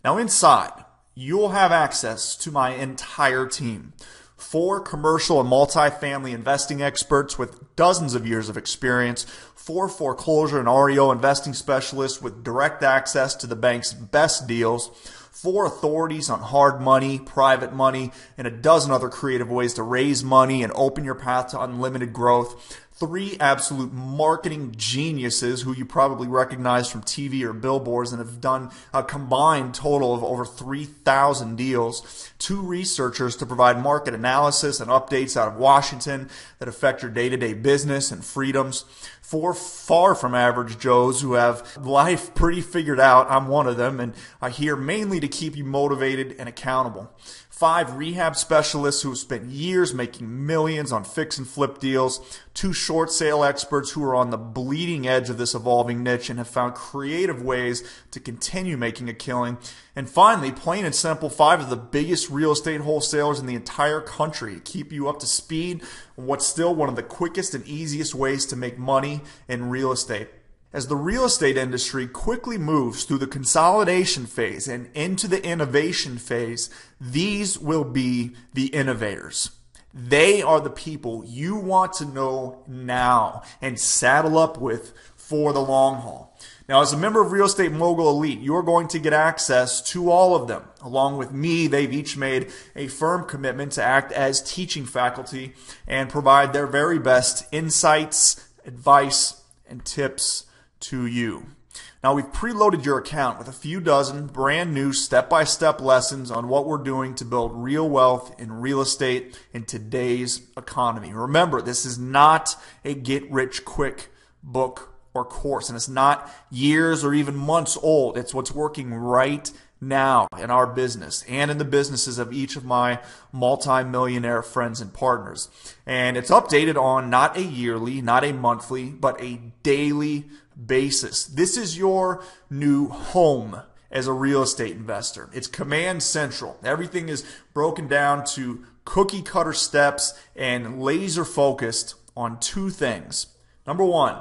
Now, inside, you'll have access to my entire team. 4 commercial and multifamily investing experts with dozens of years of experience, 4 foreclosure and REO investing specialists with direct access to the bank's best deals, 4 authorities on hard money, private money, and a dozen other creative ways to raise money and open your path to unlimited growth, 3 absolute marketing geniuses who you probably recognize from TV or billboards and have done a combined total of over 3,000 deals, 2 researchers to provide market analysis and updates out of Washington that affect your day-to-day business and freedoms, 4 far from average Joes who have life pretty figured out. I'm one of them, and I'm here mainly to keep you motivated and accountable. 5 rehab specialists who have spent years making millions on fix and flip deals, 2 short sale experts who are on the bleeding edge of this evolving niche and have found creative ways to continue making a killing, and finally, plain and simple, 5 of the biggest real estate wholesalers in the entire country to keep you up to speed on what's still one of the quickest and easiest ways to make money in real estate. As the real estate industry quickly moves through the consolidation phase and into the innovation phase, these will be the innovators. They are the people you want to know now and saddle up with for the long haul. Now, as a member of Real Estate Mogul Elite, you are going to get access to all of them. Along with me, they've each made a firm commitment to act as teaching faculty and provide their very best insights, advice, and tips to you. Now, we've preloaded your account with a few dozen brand new step-by-step lessons on what we're doing to build real wealth in real estate in today's economy. Remember, this is not a get-rich-quick book or course, and it's not years or even months old. It's what's working right now in our business and in the businesses of each of my multi-millionaire friends and partners. And it's updated on not a yearly, not a monthly, but a daily basis. This is your new home as a real estate investor. It's command central. Everything is broken down to cookie cutter steps and laser focused on two things. Number one,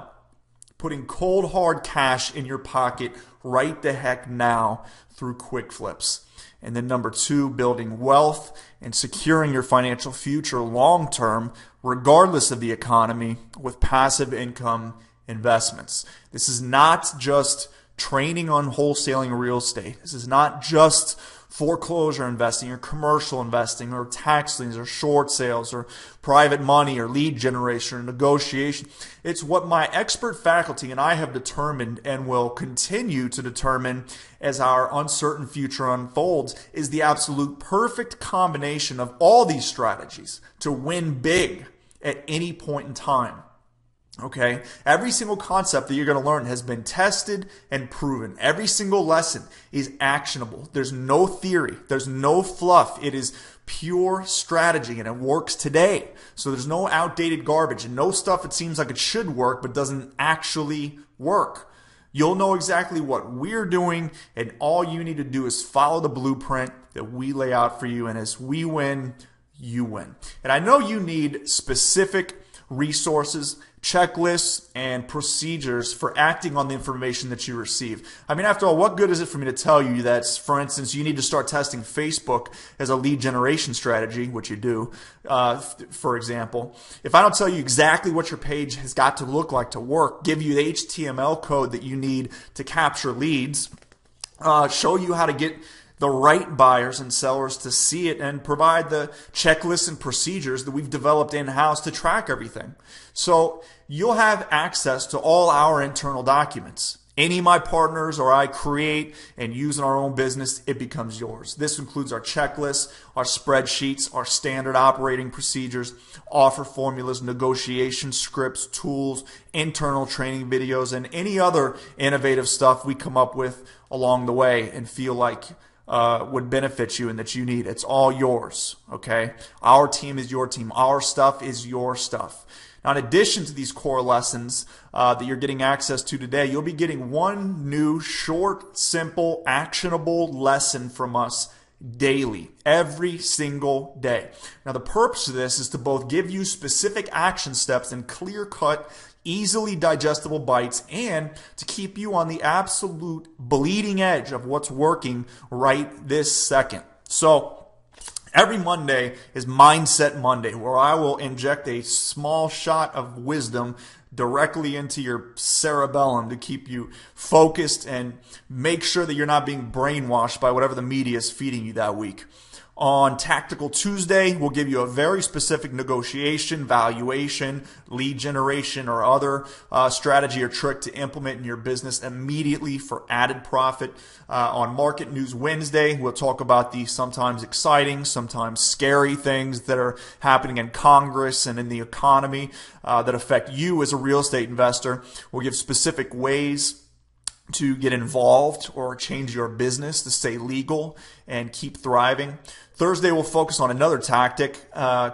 putting cold hard cash in your pocket right the heck now through quick flips. And then number two, building wealth and securing your financial future long term, regardless of the economy, with passive income investments. This is not just training on wholesaling real estate. This is not just foreclosure investing or commercial investing or tax liens or short sales or private money or lead generation or negotiation. It's what my expert faculty and I have determined and will continue to determine as our uncertain future unfolds is the absolute perfect combination of all these strategies to win big at any point in time. Okay, every single concept that you're going to learn has been tested and proven. Every single lesson is actionable. There's no theory. There's no fluff. It is pure strategy and it works today. So there's no outdated garbage and no stuff that seems like it should work but doesn't actually work. You'll know exactly what we're doing, and all you need to do is follow the blueprint that we lay out for you. And as we win, you win. And I know you need specific resources, checklists, and procedures for acting on the information that you receive. I mean, after all, what good is it for me to tell you that, for instance, you need to start testing Facebook as a lead generation strategy, which you do, for example, if I don't tell you exactly what your page has got to look like to work, give you the HTML code that you need to capture leads, show you how to get the right buyers and sellers to see it, and provide the checklists and procedures that we've developed in-house to track everything. So you'll have access to all our internal documents. Any of my partners or I create and use in our own business, it becomes yours. This includes our checklists, our spreadsheets, our standard operating procedures, offer formulas, negotiation scripts, tools, internal training videos, and any other innovative stuff we come up with along the way and feel like would benefit you and that you need. It's all yours, okay? Our team is your team. Our stuff is your stuff. Now, in addition to these core lessons that you're getting access to today, you'll be getting one new, short, simple, actionable lesson from us daily, every single day. Now, the purpose of this is to both give you specific action steps and clear-cut, easily digestible bites, and to keep you on the absolute bleeding edge of what's working right this second. So every Monday is Mindset Monday, where I will inject a small shot of wisdom directly into your cerebellum to keep you focused and make sure that you're not being brainwashed by whatever the media is feeding you that week. On Tactical Tuesday, we'll give you a very specific negotiation, valuation, lead generation, or other strategy or trick to implement in your business immediately for added profit. On Market News Wednesday, we'll talk about the sometimes exciting, sometimes scary things that are happening in Congress and in the economy that affect you as a real estate investor. We'll give specific ways to get involved or change your business to stay legal and keep thriving. Thursday, we'll focus on another tactic,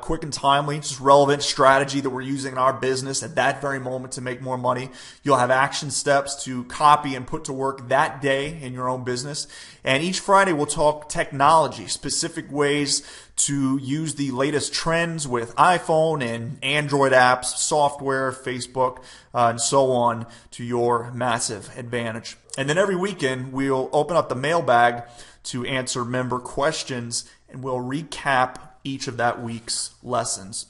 quick and timely, just relevant strategy that we're using in our business at that very moment to make more money. You'll have action steps to copy and put to work that day in your own business. And each Friday, we'll talk technology, specific ways to use the latest trends with iPhone and Android apps, software, Facebook, and so on to your massive advantage. And then every weekend, we'll open up the mailbag to answer member questions, and we'll recap each of that week's lessons.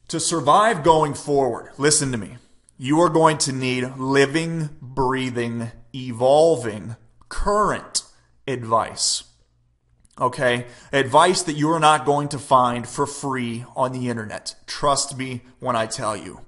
To survive going forward, listen to me, you are going to need living, breathing, evolving, current advice. Okay? Advice that you are not going to find for free on the internet. Trust me when I tell you.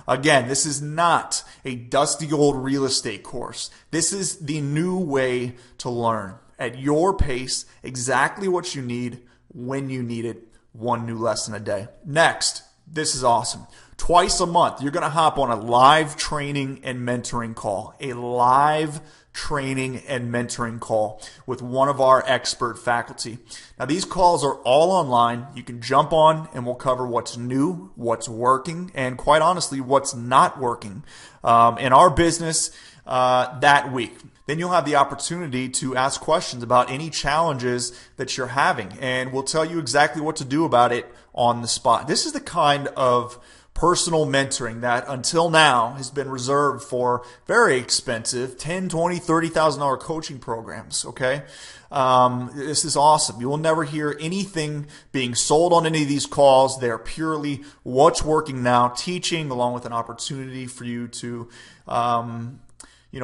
Again, this is not a dusty old real estate course. This is the new way to learn at your pace, exactly what you need, when you need it, one new lesson a day. Next, this is awesome. Twice a month, you're going to hop on a live training and mentoring call. A live training and mentoring call with one of our expert faculty. Now, these calls are all online. You can jump on and we'll cover what's new, what's working, and quite honestly, what's not working in our business that week. Then you'll have the opportunity to ask questions about any challenges that you're having, and we'll tell you exactly what to do about it on the spot. This is the kind of personal mentoring that until now has been reserved for very expensive $10,000, $20,000, $30,000 coaching programs. Okay. This is awesome. You will never hear anything being sold on any of these calls. They're purely what's working now, teaching along with an opportunity for you to,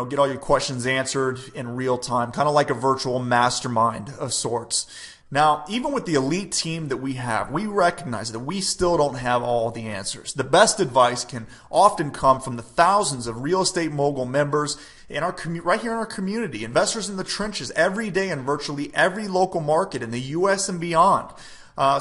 get all your questions answered in real time, kind of like a virtual mastermind of sorts. Now, even with the elite team that we have, we recognize that we still don't have all the answers. The best advice can often come from the thousands of Real Estate Mogul members in our right here in our community, investors in the trenches every day in virtually every local market in the U.S. and beyond.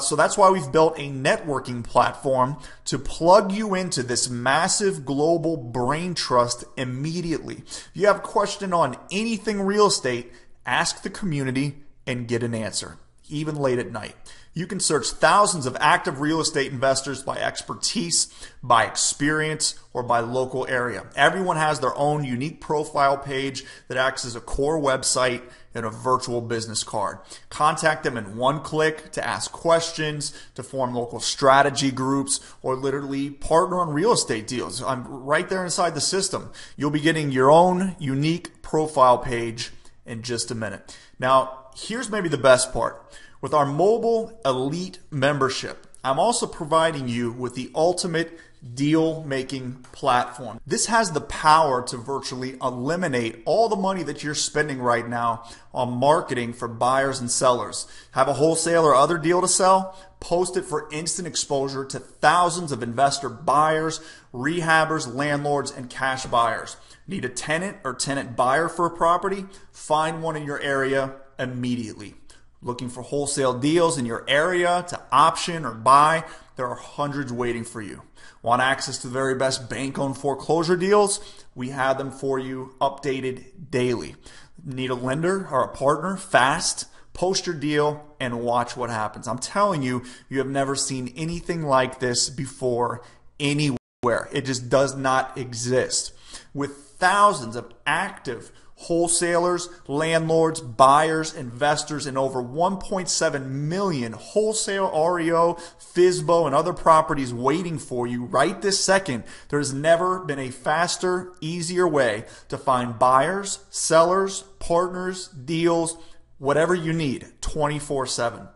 So that's why we've built a networking platform to plug you into this massive global brain trust immediately. If you have a question on anything real estate, ask the community and get an answer, even late at night. You can search thousands of active real estate investors by expertise, by experience, or by local area. Everyone has their own unique profile page that acts as a core website and a virtual business card. Contact them in one click to ask questions, to form local strategy groups, or literally partner on real estate deals. I'm right there inside the system. You'll be getting your own unique profile page in just a minute. Now, here's maybe the best part. With our mobile elite membership, I'm also providing you with the ultimate deal-making platform. This has the power to virtually eliminate all the money that you're spending right now on marketing for buyers and sellers. Have a wholesale or other deal to sell? Post it for instant exposure to thousands of investor buyers, rehabbers, landlords, and cash buyers. Need a tenant or tenant buyer for a property? Find one in your area immediately. Looking for wholesale deals in your area to option or buy? There are hundreds waiting for you. Want access to the very best bank-owned foreclosure deals? We have them for you updated daily. Need a lender or a partner fast? Post your deal and watch what happens. I'm telling you, you have never seen anything like this before anywhere. It just does not exist. With thousands of active wholesalers, landlords, buyers, investors, and over 1.7 million wholesale REO, FSBO, and other properties waiting for you right this second, there's never been a faster, easier way to find buyers, sellers, partners, deals, whatever you need, 24/7.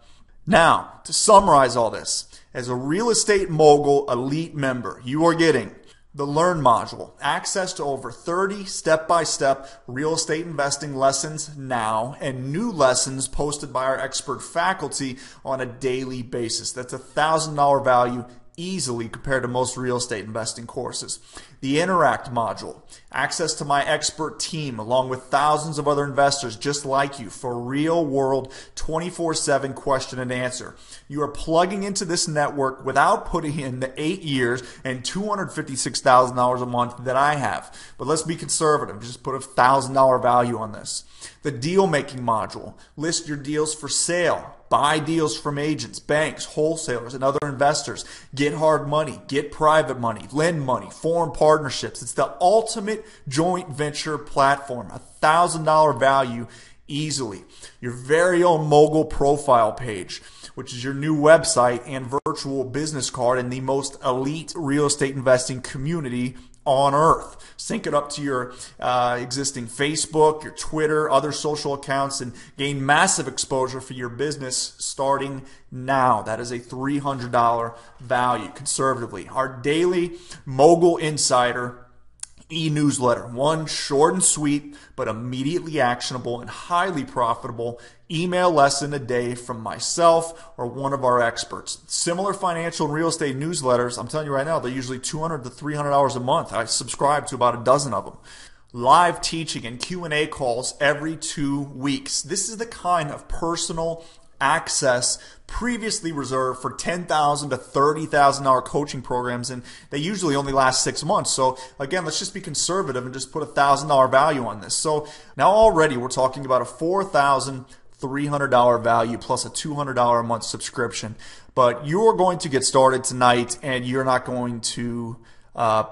Now, to summarize all this, as a Real Estate Mogul Elite member, you are getting the Learn module, access to over 30 step-by-step real estate investing lessons now, and new lessons posted by our expert faculty on a daily basis. That's a $1,000 value easily compared to most real estate investing courses. The Interact module, access to my expert team along with thousands of other investors just like you for real world 24/7 question and answer. You are plugging into this network without putting in the 8 years and $256,000 a month that I have. But let's be conservative. Just put a $1,000 value on this. The deal making module, list your deals for sale. Buy deals from agents, banks, wholesalers, and other investors. Get hard money, get private money, lend money, form partnerships. It's the ultimate joint venture platform. A $1,000 value easily. Your very own mogul profile page, which is your new website and virtual business card in the most elite real estate investing community on earth. Sync it up to your existing Facebook, your Twitter, other social accounts, and gain massive exposure for your business starting now. That is a $300 value conservatively. Our daily Mogul Insider e-newsletter, one short and sweet but immediately actionable and highly profitable email lesson a day from myself or one of our experts. Similar financial and real estate newsletters, I'm telling you right now, they're usually $200 to $300 a month. I subscribe to about a dozen of them. Live teaching and Q&A calls every 2 weeks. This is the kind of personal access previously reserved for $10,000 to $30,000 coaching programs, and they usually only last 6 months. So again, let's just be conservative and just put $1,000 value on this. So now already we're talking about a $4,300 value plus a $200 a month subscription. But you're going to get started tonight, and you're not going to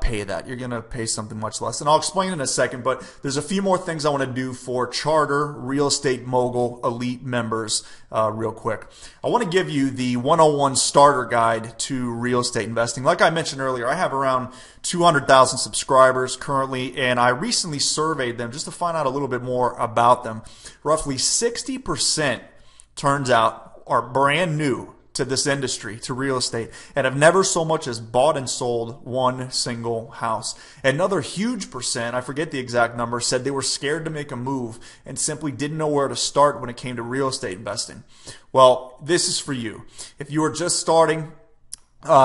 pay that. You're going to pay something much less. And I'll explain in a second, but there's a few more things I want to do for Charter Real Estate Mogul Elite members real quick. I want to give you the 101 starter guide to real estate investing. Like I mentioned earlier, I have around 200,000 subscribers currently, and I recently surveyed them just to find out a little bit more about them. Roughly 60% turns out are brand new to this industry, to real estate, and have never so much as bought and sold one single house. Another huge percent, I forget the exact number, said they were scared to make a move and simply didn't know where to start when it came to real estate investing. Well, this is for you. If you are just starting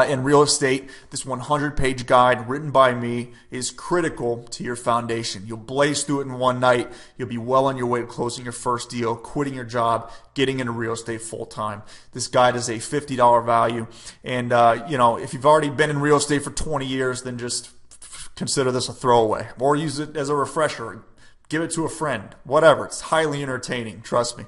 in real estate, this 100-page guide written by me is critical to your foundation. You'll blaze through it in one night. You'll be well on your way to closing your first deal, quitting your job, getting into real estate full time. This guide is a $50 value, and if you've already been in real estate for 20 years, then just consider this a throwaway, or use it as a refresher. Give it to a friend, whatever. It's highly entertaining, trust me.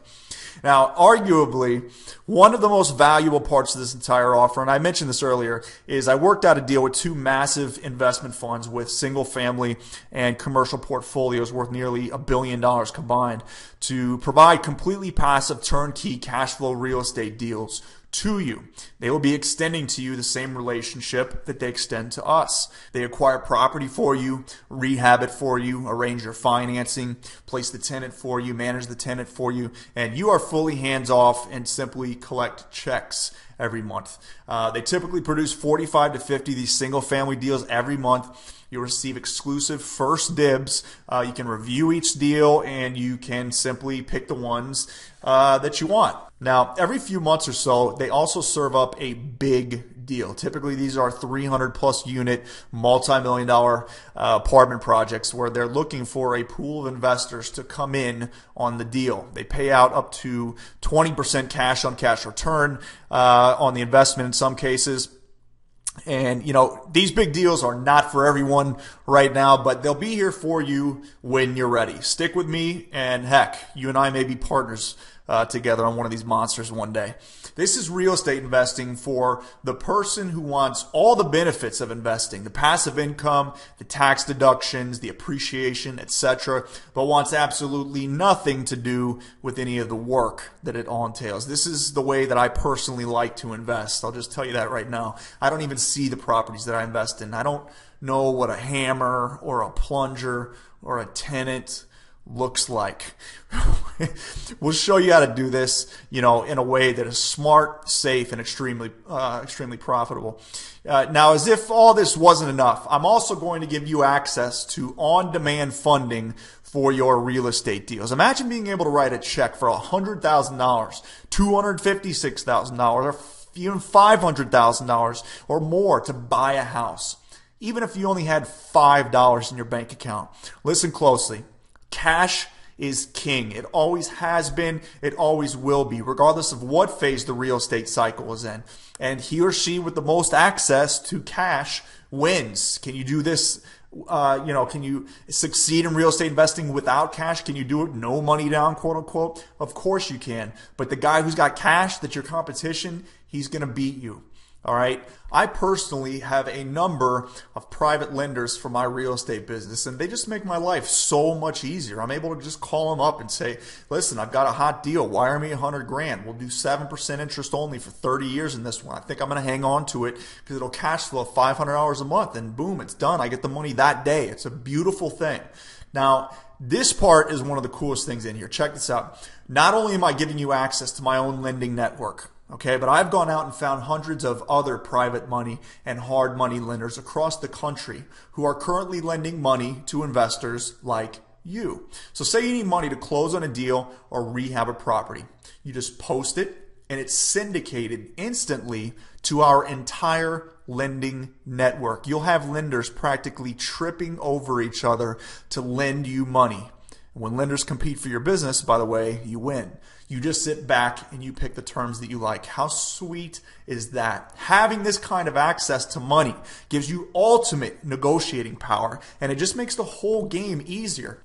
Now, arguably, one of the most valuable parts of this entire offer, and I mentioned this earlier, is I worked out a deal with two massive investment funds with single family and commercial portfolios worth nearly $1 billion combined to provide completely passive turnkey cash flow real estate deals to you. They will be extending to you the same relationship that they extend to us. They acquire property for you, rehab it for you, arrange your financing, place the tenant for you, manage the tenant for you, and you are fully hands-off and simply collect checks every month. They typically produce 45 to 50 of these single-family deals every month. You'll receive exclusive first dibs. You can review each deal, and you can simply pick the ones that you want. Now, every few months or so, they also serve up a big deal. Typically, these are 300-plus unit, multi-million-dollar apartment projects where they're looking for a pool of investors to come in on the deal. They pay out up to 20% cash-on-cash return on the investment in some cases. And, these big deals are not for everyone right now, but they'll be here for you when you're ready. Stick with me, and heck, you and I may be partners together on one of these monsters one day. This is real estate investing for the person who wants all the benefits of investing, the passive income, the tax deductions, the appreciation, etc., but wants absolutely nothing to do with any of the work that it all entails. This is the way that I personally like to invest. I'll just tell you that right now. I don't even see the properties that I invest in. I don't know what a hammer or a plunger or a tenant looks like. We'll show you how to do this, in a way that is smart, safe, and extremely profitable. Now, as if all this wasn't enough, I'm also going to give you access to on-demand funding for your real estate deals. Imagine being able to write a check for $100,000, $256,000, or even $500,000 or more to buy a house, even if you only had $5 in your bank account. Listen closely. Cash is king. It always has been. It always will be, regardless of what phase the real estate cycle is in. And he or she with the most access to cash wins. Can you do this? Can you succeed in real estate investing without cash? Can you do it no money down, quote unquote? Of course you can. But the guy who's got cash, that's your competition, he's going to beat you. All right. I personally have a number of private lenders for my real estate business, and they just make my life so much easier. I'm able to just call them up and say, listen, I've got a hot deal. Wire me $100,000. We'll do 7% interest only for 30 years in this one. I think I'm going to hang on to it because it'll cash flow $500 a month, and boom, it's done. I get the money that day. It's a beautiful thing. Now, this part is one of the coolest things in here. Check this out. Not only am I giving you access to my own lending network, okay, but I've gone out and found hundreds of other private money and hard money lenders across the country who are currently lending money to investors like you. So say you need money to close on a deal or rehab a property. You just post it, and it's syndicated instantly to our entire lending network. You'll have lenders practically tripping over each other to lend you money. When lenders compete for your business, by the way, you win. You just sit back and you pick the terms that you like. How sweet is that? Having this kind of access to money gives you ultimate negotiating power, and it just makes the whole game easier.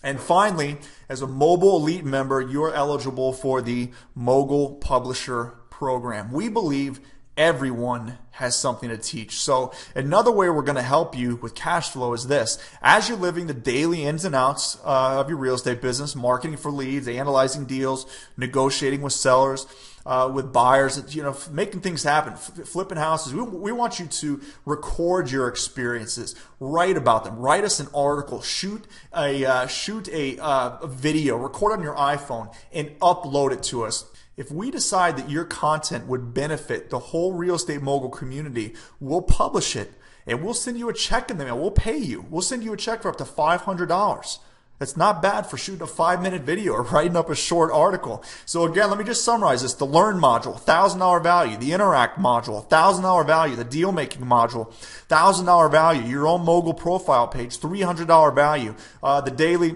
And finally, as a Mogul Elite member, you're eligible for the Mogul Publisher Program. We believe everyone has something to teach. So another way we're going to help you with cash flow is this. As you're living the daily ins and outs of your real estate business, marketing for leads, analyzing deals, negotiating with sellers, with buyers, making things happen, flipping houses. We want you to record your experiences, write about them, write us an article, shoot a video, record on your iPhone, and upload it to us. If we decide that your content would benefit the whole real estate mogul community, we'll publish it and we'll send you a check in the mail. We'll pay you. We'll send you a check for up to $500. That's not bad for shooting a 5-minute video or writing up a short article. So again, let me just summarize this. The Learn module, $1,000 value. The Interact module, $1,000 value. The Deal Making module, $1,000 value. Your own mogul profile page, $300 value. The daily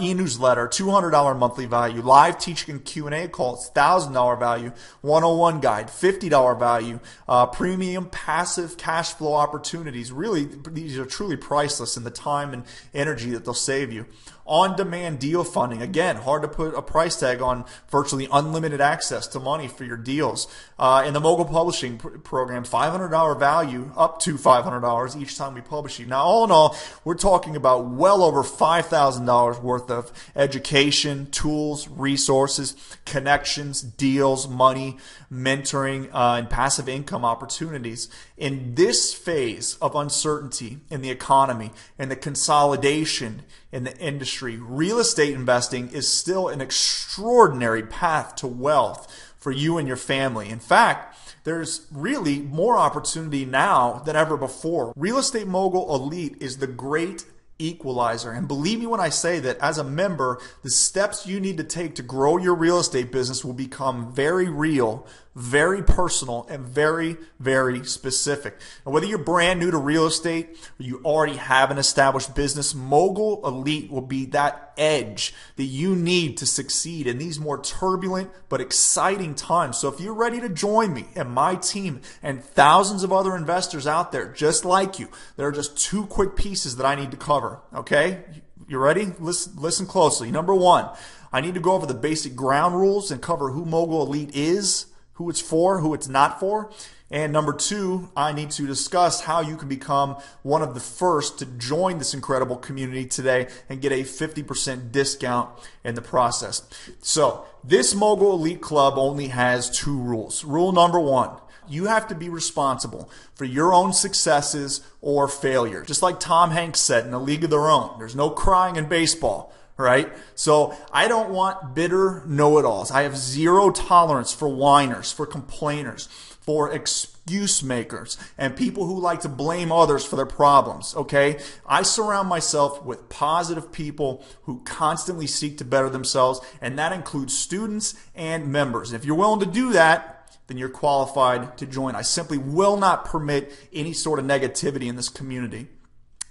e-newsletter, $200 monthly value, live teaching and Q&A calls, $1,000 value, 101 guide, $50 value, premium passive cash flow opportunities. Really, these are truly priceless in the time and energy that they'll save you. On-demand deal funding. Again, hard to put a price tag on virtually unlimited access to money for your deals. In the Mogul Publishing Program, $500 value, up to $500 each time we publish you. Now, all in all, we're talking about well over $5,000 worth of education, tools, resources, connections, deals, money, mentoring, and passive income opportunities. In this phase of uncertainty in the economy and the consolidation in the industry, real estate investing is still an extraordinary path to wealth for you and your family. In fact, there's really more opportunity now than ever before. Real Estate Mogul Elite is the great equalizer. And believe me when I say that as a member, the steps you need to take to grow your real estate business will become very real, very personal, and very, very specific. And whether you're brand new to real estate or you already have an established business, Mogul Elite will be that edge that you need to succeed in these more turbulent but exciting times. So if you're ready to join me and my team and thousands of other investors out there just like you, there are just 2 quick pieces that I need to cover. Okay? You ready? Listen closely. Number 1, I need to go over the basic ground rules and cover who Mogul Elite is, who it's for, who it's not for. And number 2, I need to discuss how you can become one of the first to join this incredible community today and get a 50% discount in the process. So this Mogul Elite Club only has 2 rules. Rule number 1, you have to be responsible for your own successes or failure. Just like Tom Hanks said in A League of Their Own, there's no crying in baseball. Right? So I don't want bitter know-it-alls. I have zero tolerance for whiners, for complainers, for excuse makers, and people who like to blame others for their problems. Okay? I surround myself with positive people who constantly seek to better themselves, and that includes students and members. And if you're willing to do that, then you're qualified to join. I simply will not permit any sort of negativity in this community.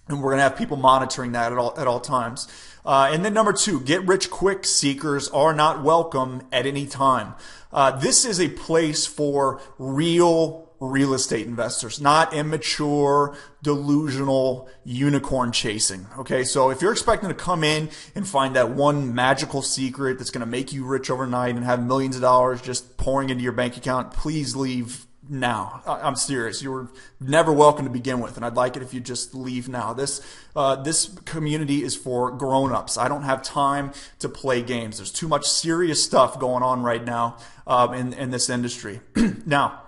And we're going to have people monitoring that at all times. And then number 2, get rich quick seekers are not welcome at any time. This is a place for real estate investors, not immature, delusional unicorn chasing. Okay, so if you're expecting to come in and find that one magical secret that's going to make you rich overnight and have millions of dollars just pouring into your bank account, please leave now. I'm serious. You were never welcome to begin with, and I'd like it if you just leave now. This community is for grown-ups. I don't have time to play games. There's too much serious stuff going on right now in this industry. Now,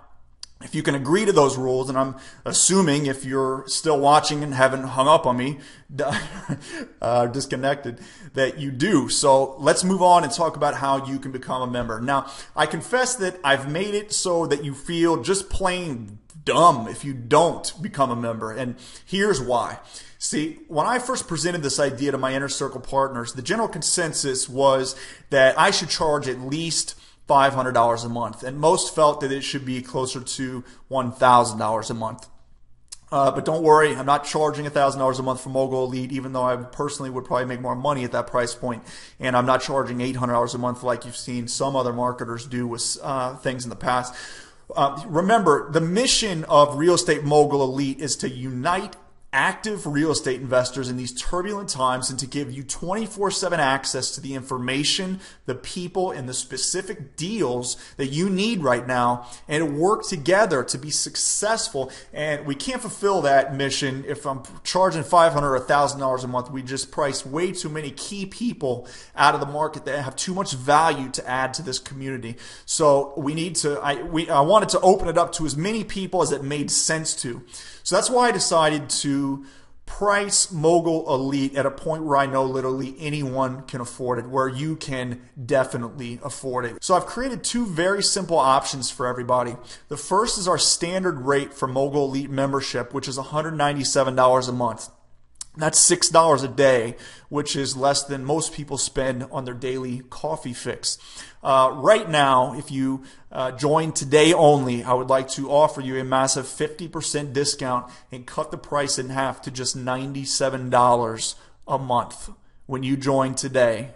if you can agree to those rules, and I'm assuming if you're still watching and haven't hung up on me, disconnected, that you do. So let's move on and talk about how you can become a member. Now, I confess that I've made it so that you feel just plain dumb if you don't become a member. And here's why. See, when I first presented this idea to my inner circle partners, the general consensus was that I should charge at least $500 a month, and most felt that it should be closer to $1,000 a month. But don't worry, I'm not charging $1,000 a month for Mogul Elite, even though I personally would probably make more money at that price point. And I'm not charging $800 a month like you've seen some other marketers do with things in the past. Remember, the mission of Real Estate Mogul Elite is to unite active real estate investors in these turbulent times and to give you 24/7 access to the information, the people, and the specific deals that you need right now, and to work together to be successful. And we can't fulfill that mission if I'm charging $500 or $1,000 a month. We just price way too many key people out of the market that have too much value to add to this community. So we need to, I wanted to open it up to as many people as it made sense to. So that's why I decided to price Mogul Elite at a point where I know literally anyone can afford it, where you can definitely afford it. So I've created two very simple options for everybody. The first is our standard rate for Mogul Elite membership, which is $197 a month. That's $6 a day, which is less than most people spend on their daily coffee fix. Right now, if you join today only, I would like to offer you a massive 50% discount and cut the price in half to just $97 a month when you join today.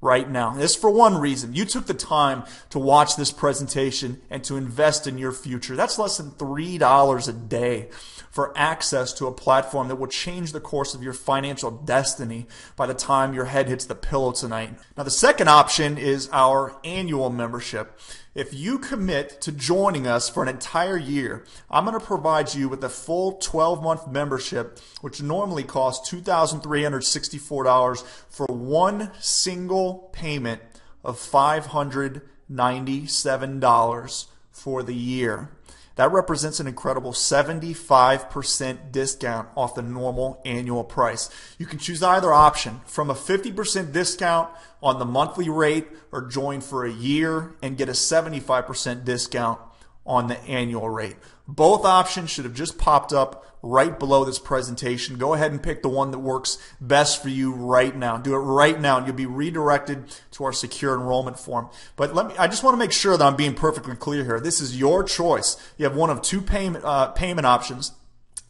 Right now. This for one reason. You took the time to watch this presentation and to invest in your future. That's less than $3 a day for access to a platform that will change the course of your financial destiny by the time your head hits the pillow tonight. Now, the second option is our annual membership. If you commit to joining us for an entire year, I'm going to provide you with a full 12-month membership, which normally costs $2,364 for one single payment of $597 for the year. That represents an incredible 75% discount off the normal annual price. You can choose either option, from a 50% discount on the monthly rate or join for a year and get a 75% discount on the annual rate. Both options should have just popped up right below this presentation. Go ahead and pick the one that works best for you right now. Do it right now and you'll be redirected to our secure enrollment form. But I just want to make sure that I'm being perfectly clear here. This is your choice. You have one of two payment options,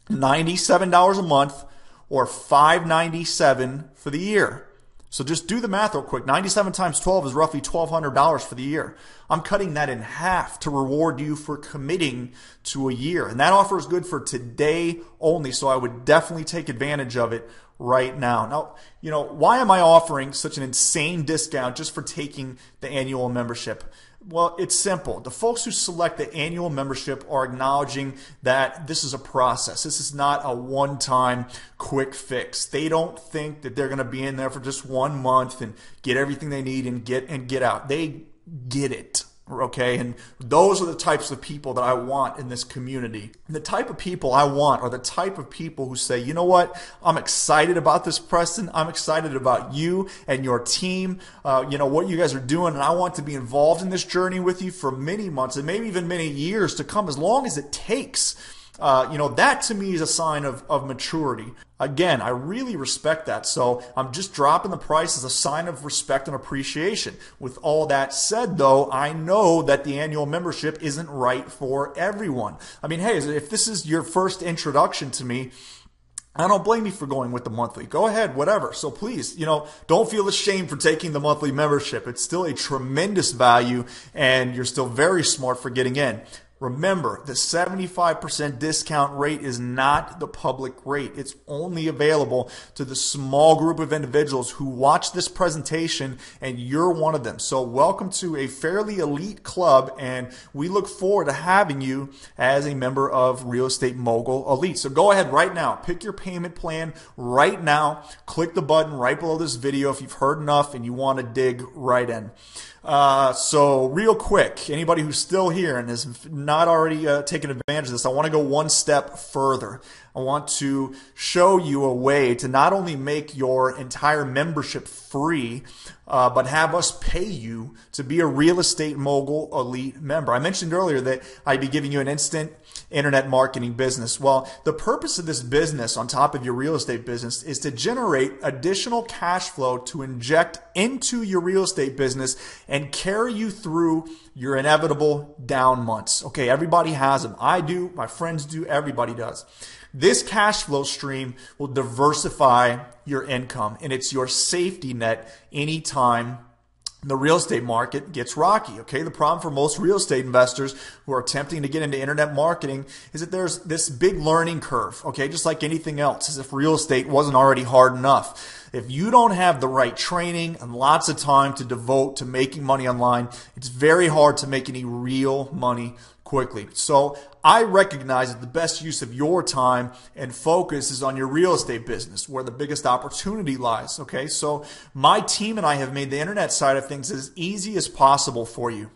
$97 a month or $597 for the year. So just do the math real quick. 97 times 12 is roughly $1,200 for the year. I'm cutting that in half to reward you for committing to a year. And that offer is good for today only, so I would definitely take advantage of it right now. Now, why am I offering such an insane discount just for taking the annual membership? Well, it's simple. The folks who select the annual membership are acknowledging that this is a process. This is not a one-time quick fix. They don't think that they're going to be in there for just 1 month and get everything they need and get out. They get it. Okay, and those are the types of people that I want in this community. And the type of people I want are the type of people who say, you know what, I'm excited about this, Preston. I'm excited about you and your team, what you guys are doing, and I want to be involved in this journey with you for many months and maybe even many years to come, as long as it takes. That to me is a sign of maturity. Again, I really respect that. So I'm just dropping the price as a sign of respect and appreciation. With all that said, though, I know that the annual membership isn't right for everyone. I mean, hey, if this is your first introduction to me, I don't blame you for going with the monthly. Go ahead, whatever. So please, don't feel ashamed for taking the monthly membership. It's still a tremendous value, and you're still very smart for getting in. Remember, the 75% discount rate is not the public rate. It's only available to the small group of individuals who watch this presentation, and you're one of them. So welcome to a fairly elite club, and we look forward to having you as a member of Real Estate Mogul Elite. So go ahead right now. Pick your payment plan right now. Click the button right below this video if you've heard enough and you want to dig right in. So real quick, anybody who's still here and has not already taken advantage of this, I want to go one step further. I want to show you a way to not only make your entire membership free, but have us pay you to be a Real Estate Mogul Elite member. I mentioned earlier that I'd be giving you an instant internet marketing business. Well, the purpose of this business on top of your real estate business is to generate additional cash flow to inject into your real estate business and carry you through your inevitable down months. Okay, everybody has them. I do, my friends do, everybody does. This cash flow stream will diversify your income, and it's your safety net anytime the real estate market gets rocky. Okay, the problem for most real estate investors who are attempting to get into internet marketing is that there's this big learning curve. Okay, just like anything else, as if real estate wasn't already hard enough. If you don't have the right training and lots of time to devote to making money online, it's very hard to make any real money quickly. So I recognize that the best use of your time and focus is on your real estate business, where the biggest opportunity lies. Okay, so my team and I have made the internet side of things as easy as possible for you.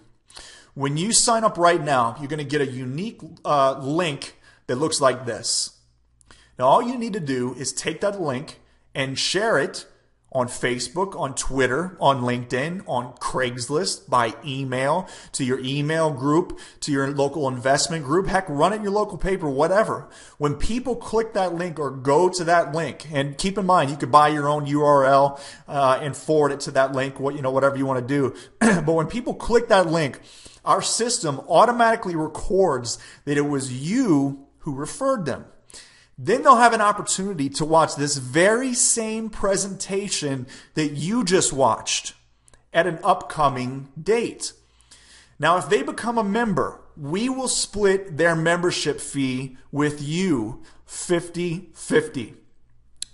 When you sign up right now, you're going to get a unique link that looks like this. Now, all you need to do is take that link and share it on Facebook, on Twitter, on LinkedIn, on Craigslist, by email, to your email group, to your local investment group. Heck, run it in your local paper, whatever. When people click that link or go to that link, and keep in mind, you could buy your own URL and forward it to that link, whatever you want to do. But when people click that link, our system automatically records that it was you who referred them. Then they'll have an opportunity to watch this very same presentation that you just watched at an upcoming date. Now, if they become a member, we will split their membership fee with you 50-50.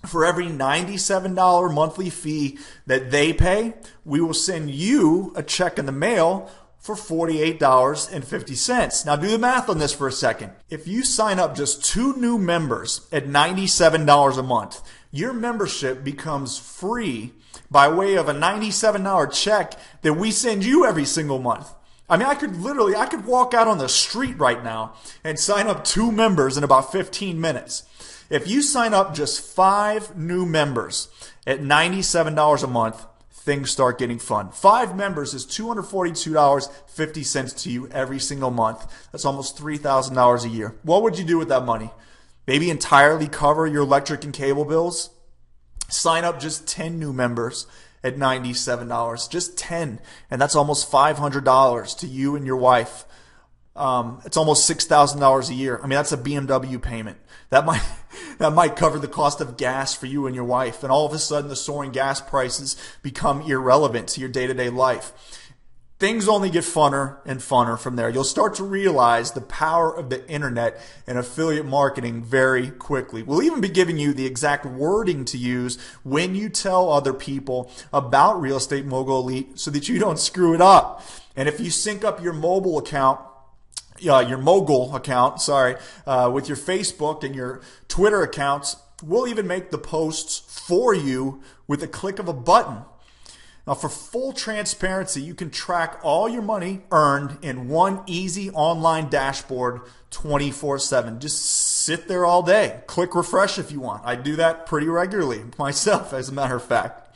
For every $97 monthly fee that they pay, we will send you a check in the mail for $48.50. Now do the math on this for a second. If you sign up just 2 new members at $97 a month, your membership becomes free by way of a $97 check that we send you every single month. I mean, I could walk out on the street right now and sign up 2 members in about 15 minutes. If you sign up just 5 new members at $97 a month, things start getting fun. 5 members is $242.50 to you every single month. That's almost $3,000 a year. What would you do with that money? Maybe entirely cover your electric and cable bills? Sign up just 10 new members at $97. Just 10. And that's almost $500 to you and your wife. It's almost $6,000 a year. I mean, that's a BMW payment. That might cover the cost of gas for you and your wife. And all of a sudden, the soaring gas prices become irrelevant to your day-to-day life. Things only get funner and funner from there. You'll start to realize the power of the internet and affiliate marketing very quickly. We'll even be giving you the exact wording to use when you tell other people about Real Estate Mogul Elite so that you don't screw it up. And if you sync up your mogul account with your Facebook and your Twitter accounts, we'll even make the posts for you with a click of a button. Now, for full transparency, you can track all your money earned in one easy online dashboard 24/7. Just sit there all day. Click refresh if you want. I do that pretty regularly myself, as a matter of fact.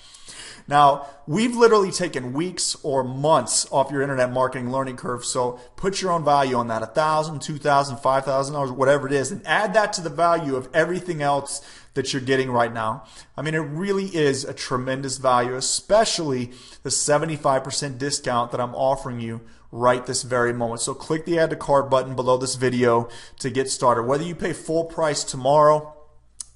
Now, we've literally taken weeks or months off your internet marketing learning curve, so put your own value on that, $1,000, $2,000, $5,000, whatever it is, and add that to the value of everything else that you're getting right now. I mean, it really is a tremendous value, especially the 75% discount that I'm offering you right this very moment. So click the add to cart button below this video to get started. Whether you pay full price tomorrow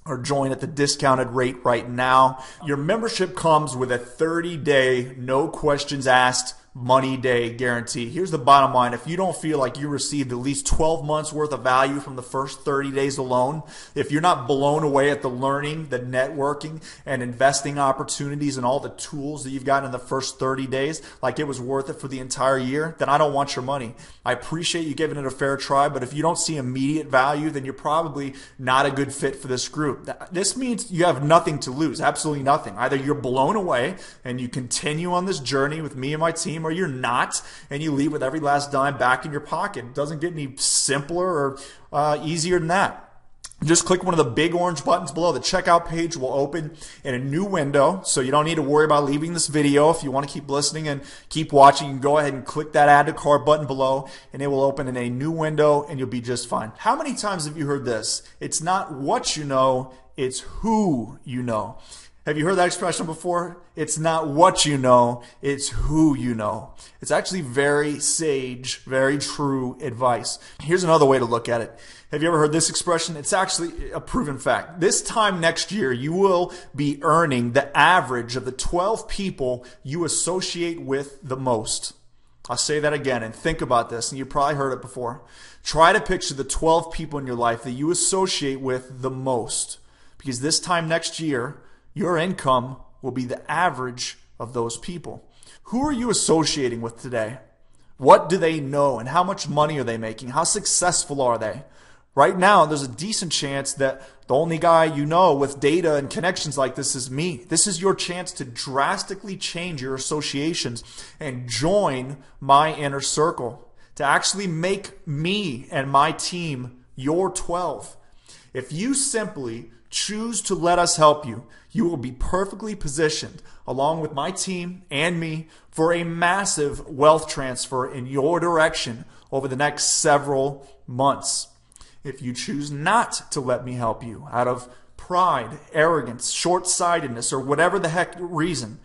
or join at the discounted rate right now, your membership comes with a 30-day, no questions asked, money day guarantee. Here's the bottom line. If you don't feel like you received at least 12 months worth of value from the first 30 days alone, if you're not blown away at the learning, the networking, and investing opportunities and all the tools that you've gotten in the first 30 days, like it was worth it for the entire year, then I don't want your money. I appreciate you giving it a fair try, but if you don't see immediate value, then you're probably not a good fit for this group. This means you have nothing to lose, absolutely nothing. Either you're blown away and you continue on this journey with me and my team, or you're not, and you leave with every last dime back in your pocket. It doesn't get any simpler or easier than that. Just click one of the big orange buttons below. The checkout page will open in a new window, so you don't need to worry about leaving this video. If you want to keep listening and keep watching, you can go ahead and click that add to cart button below, and it will open in a new window, and you'll be just fine. How many times have you heard this? It's not what you know, it's who you know. Have you heard that expression before? It's not what you know, it's who you know. It's actually very sage, very true advice. Here's another way to look at it. Have you ever heard this expression? It's actually a proven fact. This time next year, you will be earning the average of the 12 people you associate with the most. I'll say that again and think about this, and you've probably heard it before. Try to picture the 12 people in your life that you associate with the most, because this time next year, your income will be the average of those people. Who are you associating with today? What do they know, and how much money are they making? How successful are they? Right now, there's a decent chance that the only guy you know with data and connections like this is me. This is your chance to drastically change your associations and join my inner circle, to actually make me and my team your 12. If you simply choose to let us help you, you will be perfectly positioned, along with my team and me, for a massive wealth transfer in your direction over the next several months. If you choose not to let me help you out of pride, arrogance, short-sightedness, or whatever the heck reason,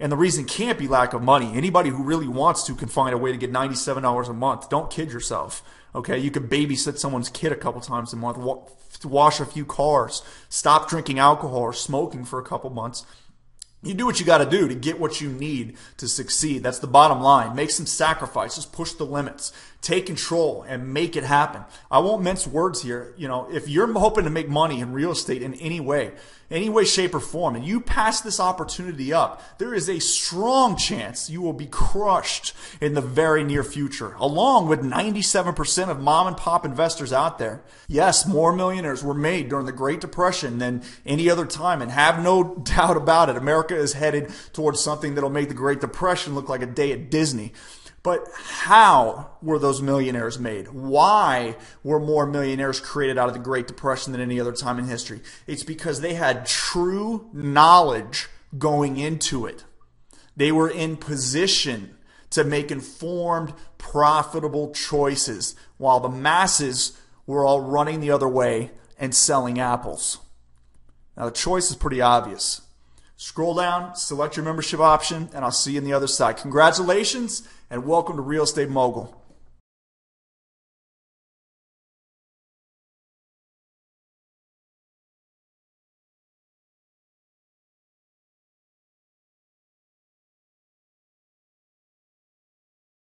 and the reason can't be lack of money. Anybody who really wants to can find a way to get $97 a month. Don't kid yourself. Okay, you could babysit someone's kid a couple times a month, wash a few cars, stop drinking alcohol or smoking for a couple months. You do what you got to do to get what you need to succeed. That's the bottom line. Make some sacrifices, push the limits, take control, and make it happen. I won't mince words here. You know, if you're hoping to make money in real estate in any way, shape, or form, and you pass this opportunity up, there is a strong chance you will be crushed in the very near future, along with 97% of mom and pop investors out there. Yes, more millionaires were made during the Great Depression than any other time, and have no doubt about it, America is headed towards something that'll make the Great Depression look like a day at Disney. But how were those millionaires made? Why were more millionaires created out of the Great Depression than any other time in history? It's because they had true knowledge going into it. They were in position to make informed, profitable choices, while the masses were all running the other way and selling apples. Now, the choice is pretty obvious. Scroll down, select your membership option, and I'll see you on the other side. Congratulations, and welcome to Real Estate Mogul.